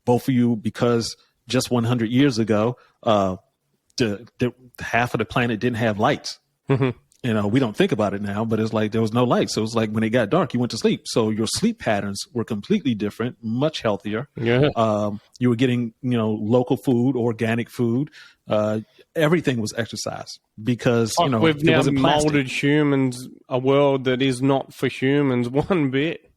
[SPEAKER 2] both of you, because just 100 years ago, the half of the planet didn't have lights. Mm-hmm. We don't think about it now, but it's like there was no light. So it's like when it got dark, you went to sleep. So your sleep patterns were completely different, much healthier.
[SPEAKER 1] Yeah.
[SPEAKER 2] You were getting, local food, organic food. Everything was exercise because,
[SPEAKER 1] we've now molded humans a world that is not for humans one bit.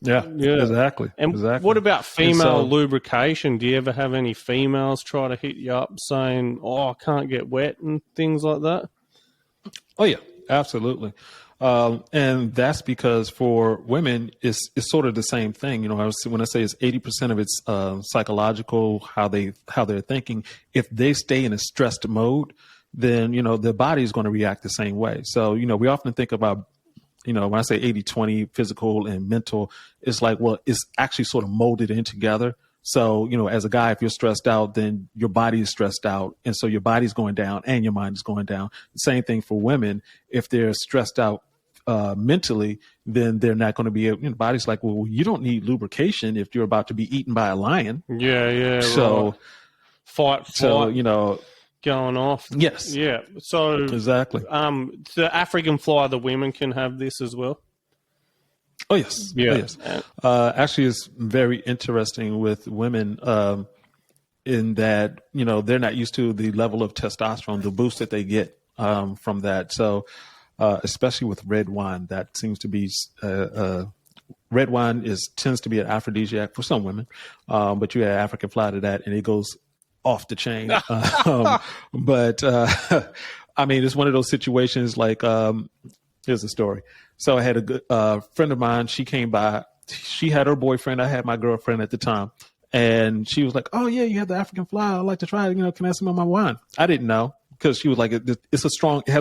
[SPEAKER 2] Yeah, exactly.
[SPEAKER 1] And
[SPEAKER 2] exactly.
[SPEAKER 1] What about female lubrication? Do you ever have any females try to hit you up saying, I can't get wet and things like that?
[SPEAKER 2] Oh, yeah, absolutely. And that's because for women, it's sort of the same thing. When I say it's 80% of it's psychological, how they're thinking. If they stay in a stressed mode, then, their body is going to react the same way. So, we often think about, when I say 80-20 physical and mental, it's like, well, it's actually sort of molded in together. So, as a guy, if you're stressed out, then your body is stressed out. And so your body's going down and your mind is going down. Same thing for women. If they're stressed out mentally, then they're not going to be able, the body's like, well, you don't need lubrication if you're about to be eaten by a lion.
[SPEAKER 1] Yeah.
[SPEAKER 2] So,
[SPEAKER 1] right. Fight.
[SPEAKER 2] So,
[SPEAKER 1] going off.
[SPEAKER 2] Yes.
[SPEAKER 1] Yeah. So
[SPEAKER 2] exactly.
[SPEAKER 1] The Africanfly, the women can have this as well.
[SPEAKER 2] Oh, yes.
[SPEAKER 1] Yeah.
[SPEAKER 2] Oh, yes. Actually, it's very interesting with women in that, they're not used to the level of testosterone, the boost that they get from that. So especially with red wine, that seems to be red wine tends to be an aphrodisiac for some women. But you add Africanfly to that and it goes off the chain. But I mean, it's one of those situations like here's the story. So I had a good friend of mine. She came by. She had her boyfriend. I had my girlfriend at the time. And she was like, oh, yeah, you have the Africanfly. I'd like to try it. Can I have some of my wine? I didn't know because she was like, it has a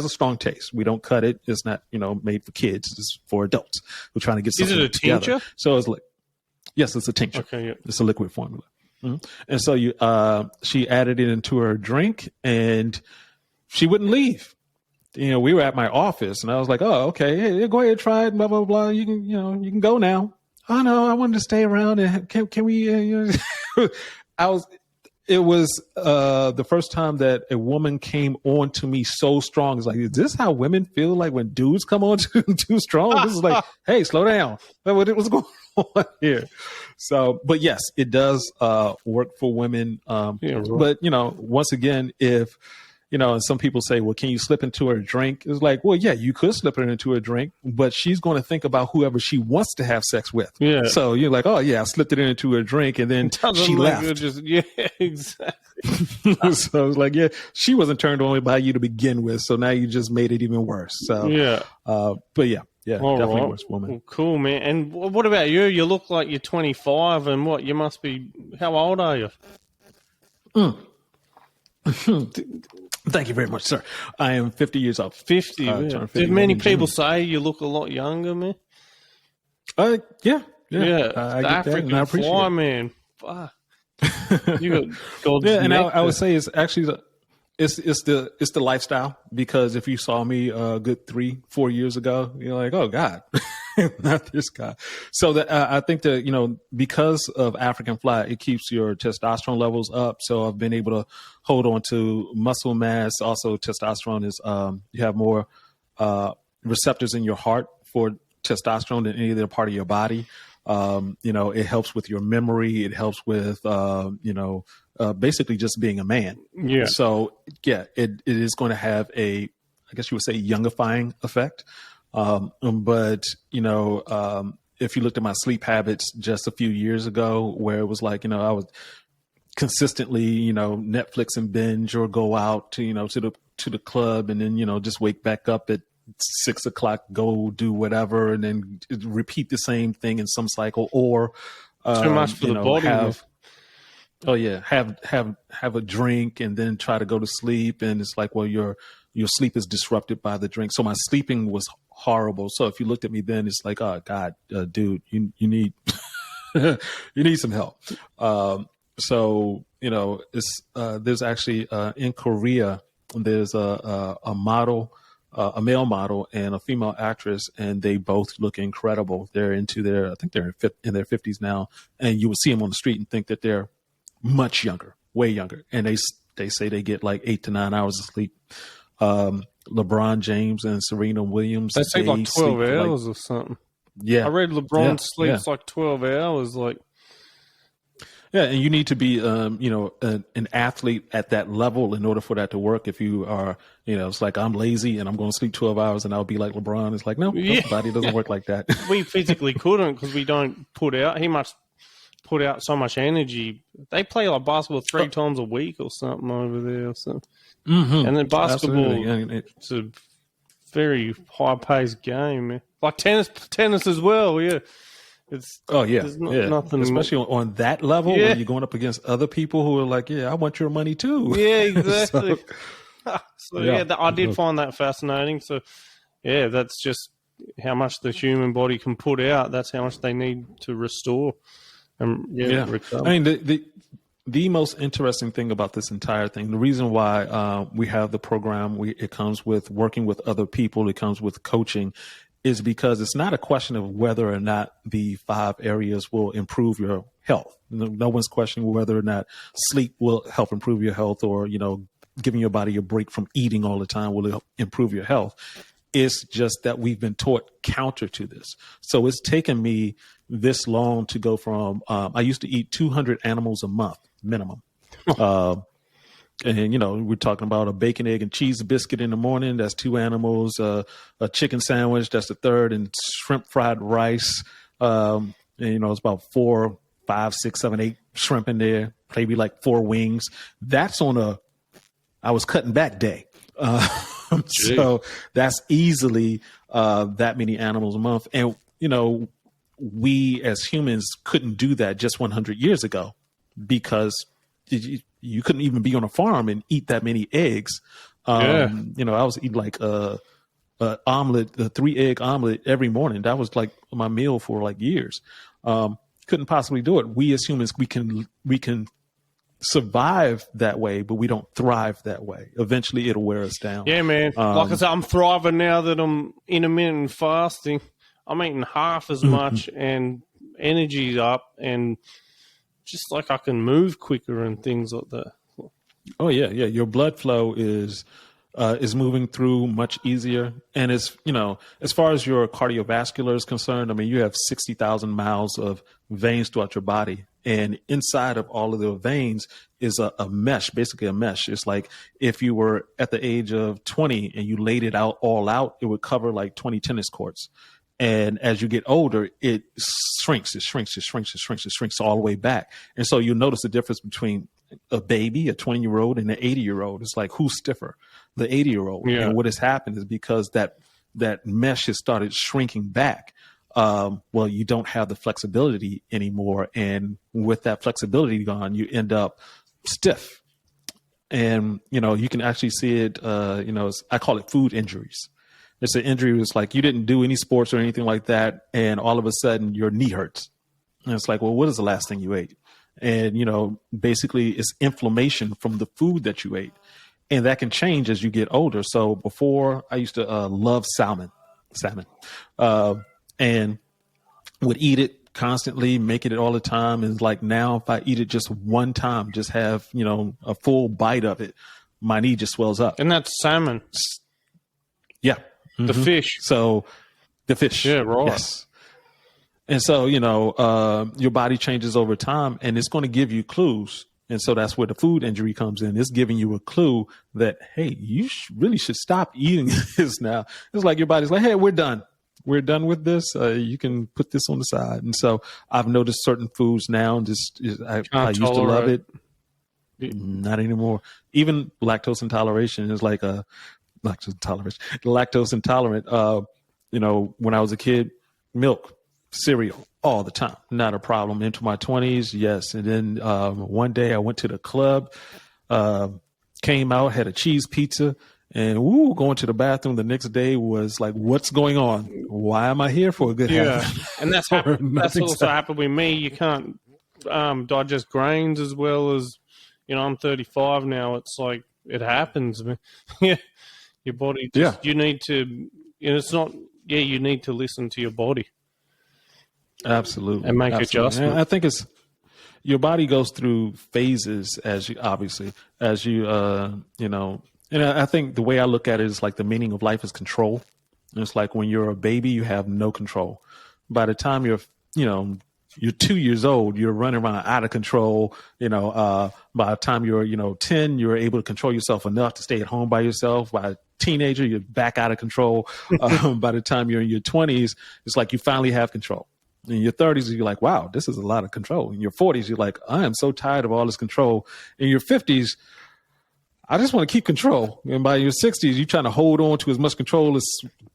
[SPEAKER 2] strong taste. We don't cut it. It's not, made for kids. It's for adults. We're trying to get something together. Is it a tincture? So it's like, yes, it's a tincture.
[SPEAKER 1] Okay, yeah.
[SPEAKER 2] It's a liquid formula. Mm-hmm. And so she added it into her drink and she wouldn't leave. We were at my office and I was like, oh, okay, yeah, go ahead, try it, blah, blah, blah. You can go now. Oh no, I wanted to stay around and can we, it was the first time that a woman came on to me so strong. It's like, is this how women feel like when dudes come on too strong? This is like, hey, slow down. What's going on here? So, but yes, it does work for women.
[SPEAKER 1] Yeah, right.
[SPEAKER 2] But, once again, if, and some people say, well, can you slip into her drink? It's like, well, yeah, you could slip her into a drink, but she's going to think about whoever she wants to have sex with.
[SPEAKER 1] Yeah.
[SPEAKER 2] So you're like, oh, yeah, I slipped it into her drink and then she left.
[SPEAKER 1] Yeah, exactly.
[SPEAKER 2] So it's like, yeah, she wasn't turned on by you to begin with. So now you just made it even worse. So,
[SPEAKER 1] yeah.
[SPEAKER 2] But yeah, definitely
[SPEAKER 1] right.
[SPEAKER 2] worse woman.
[SPEAKER 1] Well, cool, man. And what about you? You look like you're 25 and you must be, how old are you?
[SPEAKER 2] Thank you very much, sir. I am 50 years old.
[SPEAKER 1] 50. Did many people say you look a lot younger, man?
[SPEAKER 2] Yeah.
[SPEAKER 1] The Africanfly, man. Fuck. You got God's
[SPEAKER 2] and I would say it's actually it's the lifestyle, because if you saw me a good 3-4 years ago, you're like, oh God, not this guy. So that I think that, because of Africanfly, it keeps your testosterone levels up. So I've been able to hold on to muscle mass. Also, testosterone is you have more receptors in your heart for testosterone than any other part of your body. It helps with your memory. It helps with basically just being a man.
[SPEAKER 1] Yeah.
[SPEAKER 2] So yeah, it is going to have I guess you would say, youngifying effect. But if you looked at my sleep habits just a few years ago, where it was like, I was consistently, Netflix and binge or go out to, to the club and then, just wake back up at 6 o'clock, go do whatever, and then repeat the same thing in some cycle, or
[SPEAKER 1] too much for the body.
[SPEAKER 2] Have a drink and then try to go to sleep, and it's like, well, your sleep is disrupted by the drink. So my sleeping was horrible. So if you looked at me then, it's like, oh God, dude, you need you need some help. So it's there's actually in Korea there's a model, a male model and a female actress, and they both look incredible. They're into I think they're in their 50s now, and you would see them on the street and think that they're much younger, way younger, and they say they get like 8 to 9 hours of sleep. LeBron James and Serena Williams,
[SPEAKER 1] they say like 12 hours or something.
[SPEAKER 2] Yeah,
[SPEAKER 1] I read LeBron sleeps like 12 hours. Like,
[SPEAKER 2] yeah, and you need to be, an athlete at that level in order for that to work. If you are, it's like I'm lazy and I'm going to sleep 12 hours and I'll be like LeBron. It's like, no, body doesn't work like that.
[SPEAKER 1] We physically couldn't because we don't put out. He must put out so much energy. They play like basketball 3 times a week or something over there. So, and then basketball, it's a very high-paced game. Man. Like tennis as well. Yeah. It's
[SPEAKER 2] nothing, especially on that level when you're going up against other people who are like, I want your money too.
[SPEAKER 1] Yeah, exactly. I did find that fascinating. So that's just how much the human body can put out. That's how much they need to restore. Recover.
[SPEAKER 2] I mean, the most interesting thing about this entire thing, the reason why we have the program, it comes with working with other people, it comes with coaching, is because it's not a question of whether or not the 5 areas will improve your health. No one's questioning whether or not sleep will help improve your health, or, giving your body a break from eating all the time will help improve your health. It's just that we've been taught counter to this. So it's taken me this long to go from, I used to eat 200 animals a month minimum. And, we're talking about a bacon, egg, and cheese biscuit in the morning. That's 2 animals, a chicken sandwich. That's the 3rd, and shrimp fried rice. And, it's about 4, 5, 6, 7, 8 shrimp in there, maybe like 4 wings. That's on I was cutting back day. So that's easily that many animals a month. And, we as humans couldn't do that just 100 years ago because you couldn't even be on a farm and eat that many eggs. I was eating like a omelet, a 3-egg omelet every morning. That was like my meal for like years. Couldn't possibly do it. We as humans, we can survive that way, but we don't thrive that way. Eventually it'll wear us down.
[SPEAKER 1] Yeah, man. Like I said, I'm thriving now that I'm intermittent fasting. I'm eating half as much and energy's up, and just like I can move quicker and things like that.
[SPEAKER 2] Oh yeah. Your blood flow is moving through much easier, and it's as far as your cardiovascular is concerned. I mean, you have 60,000 miles of veins throughout your body, and inside of all of the veins is a mesh, basically a mesh. It's like if you were at the age of 20 and you laid it all out, it would cover like 20 tennis courts. And as you get older, it shrinks all the way back. And so you'll notice the difference between a baby, a 20-year-old, and an 80-year-old. It's like, who's stiffer? The 80-year-old. Yeah. And what has happened is because that mesh has started shrinking back. Well, you don't have the flexibility anymore. And with that flexibility gone, you end up stiff. And, you can actually see it, I call it food injuries. It's an injury. It's like you didn't do any sports or anything like that, and all of a sudden your knee hurts. And it's like, well, what is the last thing you ate? And, basically it's inflammation from the food that you ate. And that can change as you get older. So before, I used to love salmon, and would eat it constantly, making it all the time. And like now, if I eat it just one time, just have, a full bite of it, my knee just swells up.
[SPEAKER 1] And that's salmon.
[SPEAKER 2] Yeah.
[SPEAKER 1] The fish.
[SPEAKER 2] So the fish.
[SPEAKER 1] Yeah, right.
[SPEAKER 2] Yes. And so, your body changes over time, and it's going to give you clues. And so that's where the food injury comes in. It's giving you a clue that, hey, you really should stop eating this now. It's like your body's like, hey, we're done. We're done with this. You can put this on the side. And so I've noticed certain foods now, I used to love it. Not anymore. Even lactose intoleration is like lactose intolerant. When I was a kid, milk, cereal all the time, not a problem. Into my 20s, yes. And then one day I went to the club, came out, had a cheese pizza, and going to the bathroom the next day was like, what's going on? Why am I here for a good half?
[SPEAKER 1] And that's also happened with me. You can't digest grains as well as I'm 35 now. It's like it happens, man. Yeah, your body. Just, you need to. It's not. Yeah, you need to listen to your body.
[SPEAKER 2] Absolutely,
[SPEAKER 1] and make
[SPEAKER 2] absolutely.
[SPEAKER 1] adjustments.
[SPEAKER 2] And I think it's your body goes through phases as you and I think the way I look at it is like the meaning of life is control. And it's like when you're a baby, you have no control. By the time you're 2 years old, you're running around out of control. By the time you're 10, you're able to control yourself enough to stay at home by yourself. By a teenager, you're back out of control. By the time you're in your 20s, it's like you finally have control. In your 30s, you're like, wow, this is a lot of control. In your 40s, you're like, I am so tired of all this control. In your 50s, I just want to keep control. And by your 60s, you're trying to hold on to as much control as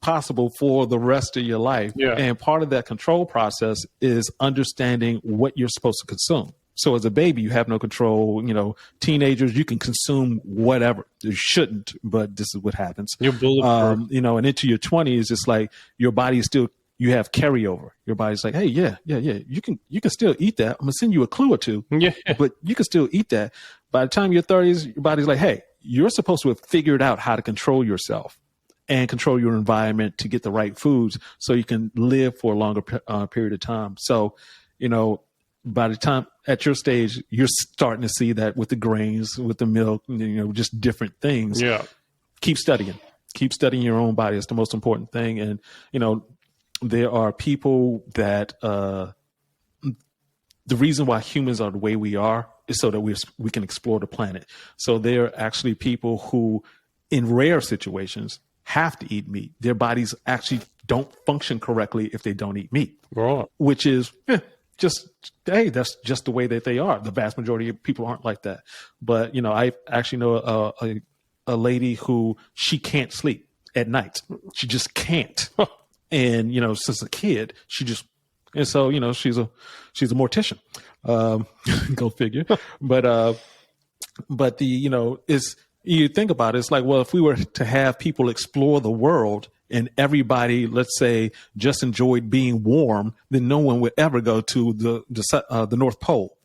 [SPEAKER 2] possible for the rest of your life.
[SPEAKER 1] Yeah.
[SPEAKER 2] And part of that control process is understanding what you're supposed to consume. So as a baby, you have no control. Teenagers, you can consume whatever. You shouldn't, but this is what happens.
[SPEAKER 1] You're bulletproof.
[SPEAKER 2] And into your 20s, it's like your body is still, you have carryover. Your body's like, hey, yeah. You can still eat that. I'm gonna send you a clue or two.
[SPEAKER 1] Yeah.
[SPEAKER 2] But you can still eat that. By the time you're 30s, your body's like, hey, you're supposed to have figured out how to control yourself and control your environment to get the right foods so you can live for a longer period of time. So, by the time at your stage, you're starting to see that with the grains, with the milk, just different things.
[SPEAKER 1] Yeah.
[SPEAKER 2] Keep studying your own body. It's the most important thing. And, there are people that the reason why humans are the way we are is so that we can explore the planet. So there are actually people who, in rare situations, have to eat meat. Their bodies actually don't function correctly if they don't eat meat.
[SPEAKER 1] Right.
[SPEAKER 2] Which is that's just the way that they are. The vast majority of people aren't like that. But, I actually know a lady who she can't sleep at night. She just can't. And, since a kid, she's a mortician. Go figure. But you think about it, it's like, well, if we were to have people explore the world and everybody, let's say, just enjoyed being warm, then no one would ever go to the North Pole.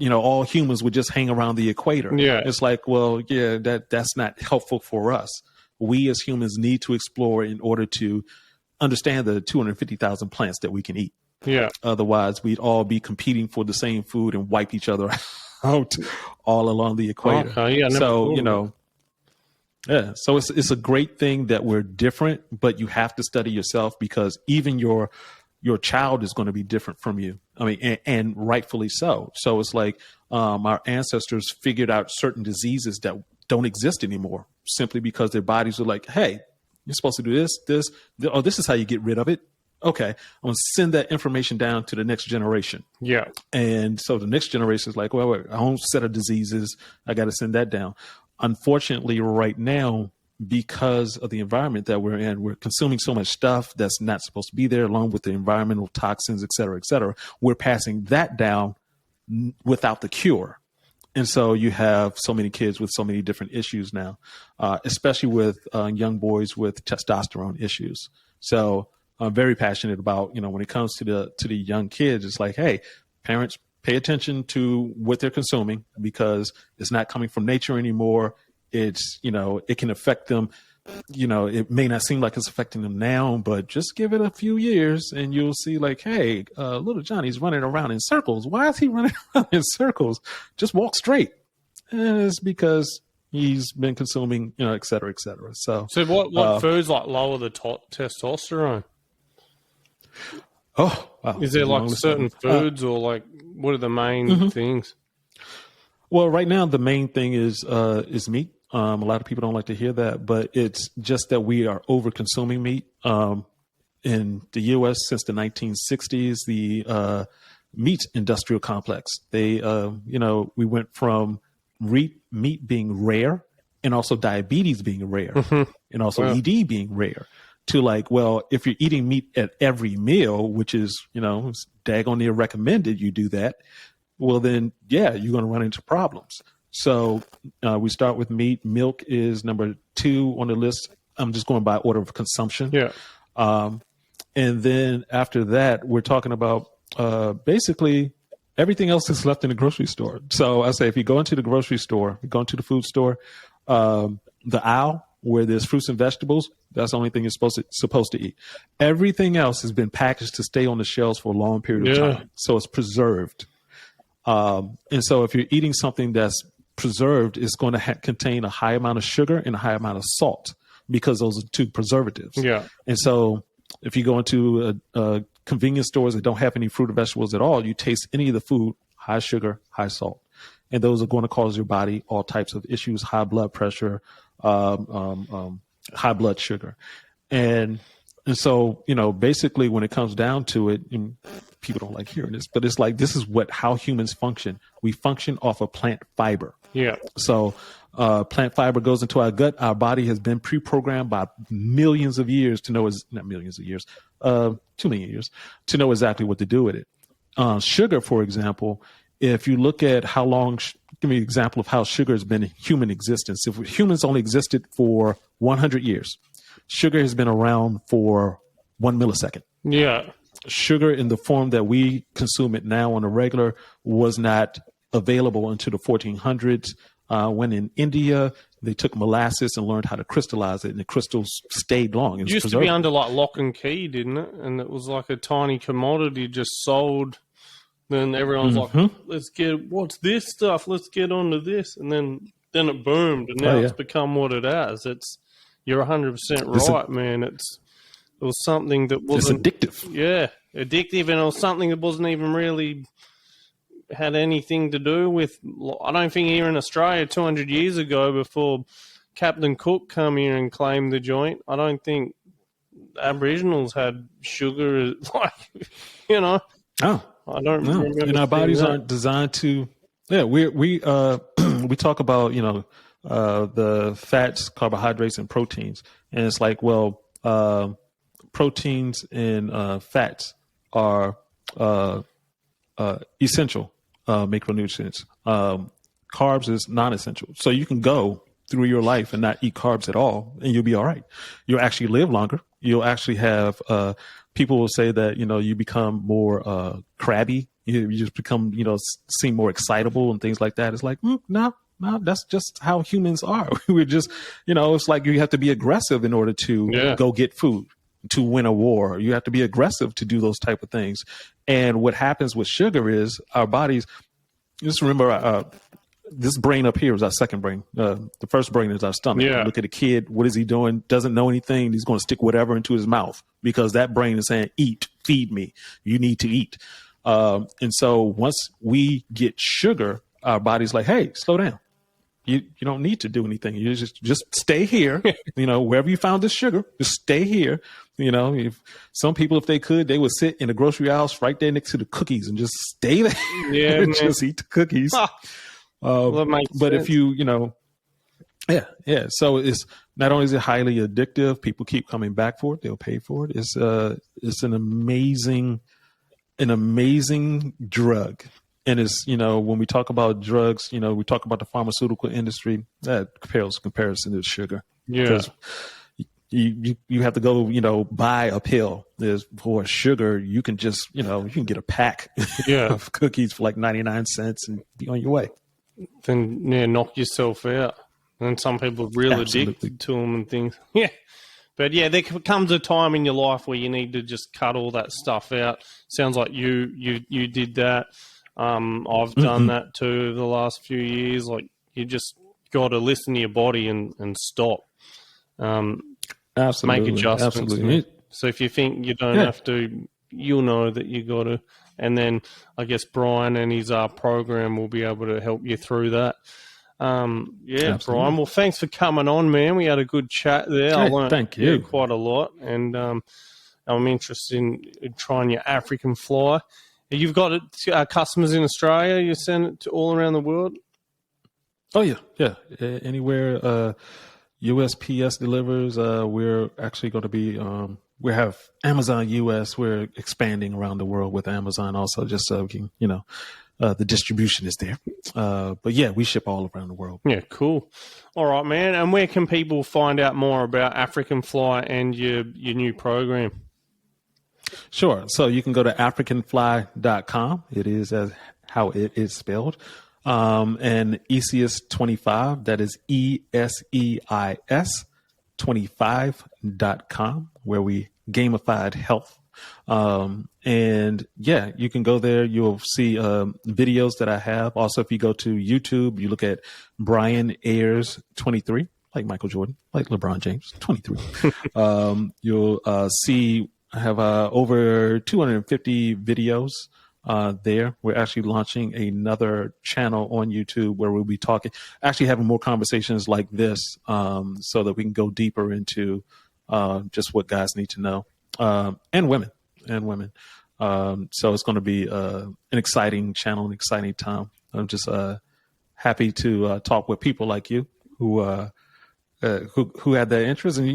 [SPEAKER 2] All humans would just hang around the equator.
[SPEAKER 1] Yeah.
[SPEAKER 2] It's like, well, yeah, that's not helpful for us. We as humans need to explore in order to understand the 250,000 plants that we can eat.
[SPEAKER 1] Yeah.
[SPEAKER 2] Otherwise, we'd all be competing for the same food and wipe each other out all along the equator.
[SPEAKER 1] Okay, yeah,
[SPEAKER 2] So, yeah. So it's a great thing that we're different, but you have to study yourself because even your child is going to be different from you. I mean, and rightfully so. So it's like our ancestors figured out certain diseases that don't exist anymore simply because their bodies are like, hey, you're supposed to do this. This is how you get rid of it. Okay, I'm going to send that information down to the next generation.
[SPEAKER 1] Yeah.
[SPEAKER 2] And so the next generation is like, well, a whole set of diseases, I got to send that down. Unfortunately, right now, because of the environment that we're in, we're consuming so much stuff that's not supposed to be there, along with the environmental toxins, et cetera, et cetera. We're passing that down without the cure. And so you have so many kids with so many different issues now, especially with young boys with testosterone issues. So I'm very passionate about, when it comes to the young kids, it's like, hey, parents, pay attention to what they're consuming because it's not coming from nature anymore. It's, it can affect them. It may not seem like it's affecting them now, but just give it a few years and you'll see like, hey, little Johnny's running around in circles. Why is he running around in circles? Just walk straight. And it's because he's been consuming, et cetera, et cetera. So
[SPEAKER 1] what foods like lower the testosterone?
[SPEAKER 2] Oh, wow.
[SPEAKER 1] Is there like certain foods or like what are the main things?
[SPEAKER 2] Well, right now the main thing is meat. A lot of people don't like to hear that, but it's just that we are over consuming meat. In the U.S. since the 1960s, the meat industrial complex, we went from meat being rare and also diabetes being rare and also ED being rare to like, well, if you're eating meat at every meal, which is, it's daggone near recommended you do that, well, then, yeah, you're going to run into problems. So we start with meat. Milk is number 2 on the list. I'm just going by order of consumption.
[SPEAKER 1] Yeah.
[SPEAKER 2] And then after that, we're talking about basically everything else is left in the grocery store. So I say, if you go into the grocery store, you go into the food store, the aisle where there's fruits and vegetables, that's the only thing you're supposed to eat. Everything else has been packaged to stay on the shelves for a long period of time. So it's preserved. And so if you're eating something that's preserved, it's going to contain a high amount of sugar and a high amount of salt, because those are two preservatives. Yeah. And so if you go into a convenience stores that don't have any fruit or vegetables at all, you taste any of the food, high sugar, high salt. And those are going to cause your body all types of issues, high blood pressure, high blood sugar. And so, basically when it comes down to it, and people don't like hearing this, but it's like, this is how humans function. We function off of plant fiber. Yeah. So plant fiber goes into our gut. Our body has been pre-programmed by millions of years to know, not millions of years, 2 million years, to know exactly what to do with it. Sugar, for example, if you look at how long, give me an example of how sugar has been in human existence. If humans only existed for 100 years, sugar has been around for 1 millisecond. Yeah. Sugar in the form that we consume it now on a regular was not available until the 1400s, when in India, they took molasses and learned how to crystallize it, and the crystals stayed long.
[SPEAKER 1] It used to be under like lock and key, didn't it? And it was like a tiny commodity just sold. Then everyone's like, what's this stuff? Let's get onto this. And then it boomed, and now it's become what it has. You're 100% right, man. It was something that wasn't...
[SPEAKER 2] It's addictive.
[SPEAKER 1] Yeah, addictive, and it was something that wasn't even really had anything to do with... I don't think here in Australia 200 years ago, before Captain Cook come here and claimed the joint, I don't think Aboriginals had sugar, Oh. I don't remember.
[SPEAKER 2] And our bodies aren't designed to. Yeah, we talk about the fats, carbohydrates, and proteins, and it's like, well, proteins and fats are essential macronutrients. Carbs is non-essential, so you can go through your life and not eat carbs at all, and you'll be all right. You'll actually live longer. You'll actually have. People will say that, you become more crabby. You just become, seem more excitable and things like that. It's like, no, that's just how humans are. We're just, it's like you have to be aggressive in order to go get food, to win a war. You have to be aggressive to do those type of things. And what happens with sugar is our bodies, just remember, this brain up here is our second brain. The first brain is our stomach. Yeah. Look at a kid. What is he doing? Doesn't know anything. He's going to stick whatever into his mouth because that brain is saying, eat, feed me. You need to eat. And so once we get sugar, our body's like, hey, slow down. You don't need to do anything. You just stay here. Wherever you found this sugar, just stay here. If some people, if they could, they would sit in the grocery aisle right there next to the cookies and just stay there. Yeah, and just eat the cookies. But sense. If you, so it's not only is it highly addictive, people keep coming back for it, they'll pay for it. It's an amazing drug. And it's, when we talk about drugs, we talk about the pharmaceutical industry, that pales comparison to sugar. Yeah. Because you have to go, buy a pill. For sugar, you can just, you can get a pack of cookies for like 99 cents and be on your way.
[SPEAKER 1] Then knock yourself out. And some people are real addicted to them and things. Yeah. But there comes a time in your life where you need to just cut all that stuff out. Sounds like you did that. I've done that too the last few years. Like, you just got to listen to your body and stop. Make adjustments. Absolutely. So if you think you don't have to, you'll know that you got to. And then I guess Brian and his program will be able to help you through that. Absolutely. Brian, well, thanks for coming on, man. We had a good chat there. I learned quite a lot. And I'm interested in trying your Africanfly. You've got customers in Australia. You send it to all around the world?
[SPEAKER 2] Oh, yeah. Anywhere USPS delivers, we're actually going to be we have Amazon US. We're expanding around the world with Amazon also, just so we can, the distribution is there. But yeah, we ship all around the world.
[SPEAKER 1] Yeah, cool. All right, man. And where can people find out more about Africanfly and your new program?
[SPEAKER 2] Sure. So you can go to Africanfly.com. It is as how it is spelled. And ESEIS25, that is ESEIS 25.com, where we gamified health. And yeah, you can go there. You'll see videos that I have. Also, if you go to YouTube, you look at Brian Ayers 23, like Michael Jordan, like LeBron James 23. You'll see I have over 250 videos there. We're actually launching another channel on YouTube where we'll be actually having more conversations like this, so that we can go deeper into just what guys need to know, and women. So it's going to be an exciting channel, an exciting time. I'm just happy to talk with people like you who had that interest, and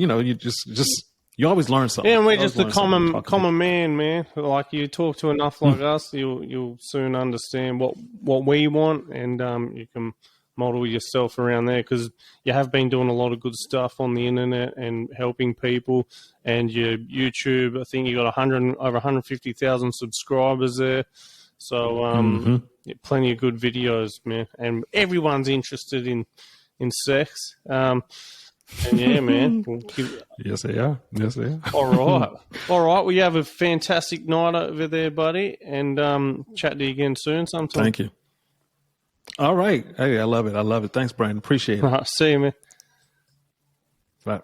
[SPEAKER 2] you always learn something.
[SPEAKER 1] Yeah, and we're just a common man. Like, you talk to enough like us, you'll soon understand what we want, and you can model yourself around there, because you have been doing a lot of good stuff on the internet and helping people. And your YouTube, I think you got over 150,000 subscribers there. So yeah, plenty of good videos, man. And everyone's interested in sex. And yeah, man.
[SPEAKER 2] Yes, they are.
[SPEAKER 1] All right. Well, you have a fantastic night over there, buddy. And chat to you again soon sometime.
[SPEAKER 2] Thank you. All right. Hey, I love it. Thanks, Brian. Appreciate it.
[SPEAKER 1] See you, man.
[SPEAKER 2] Right.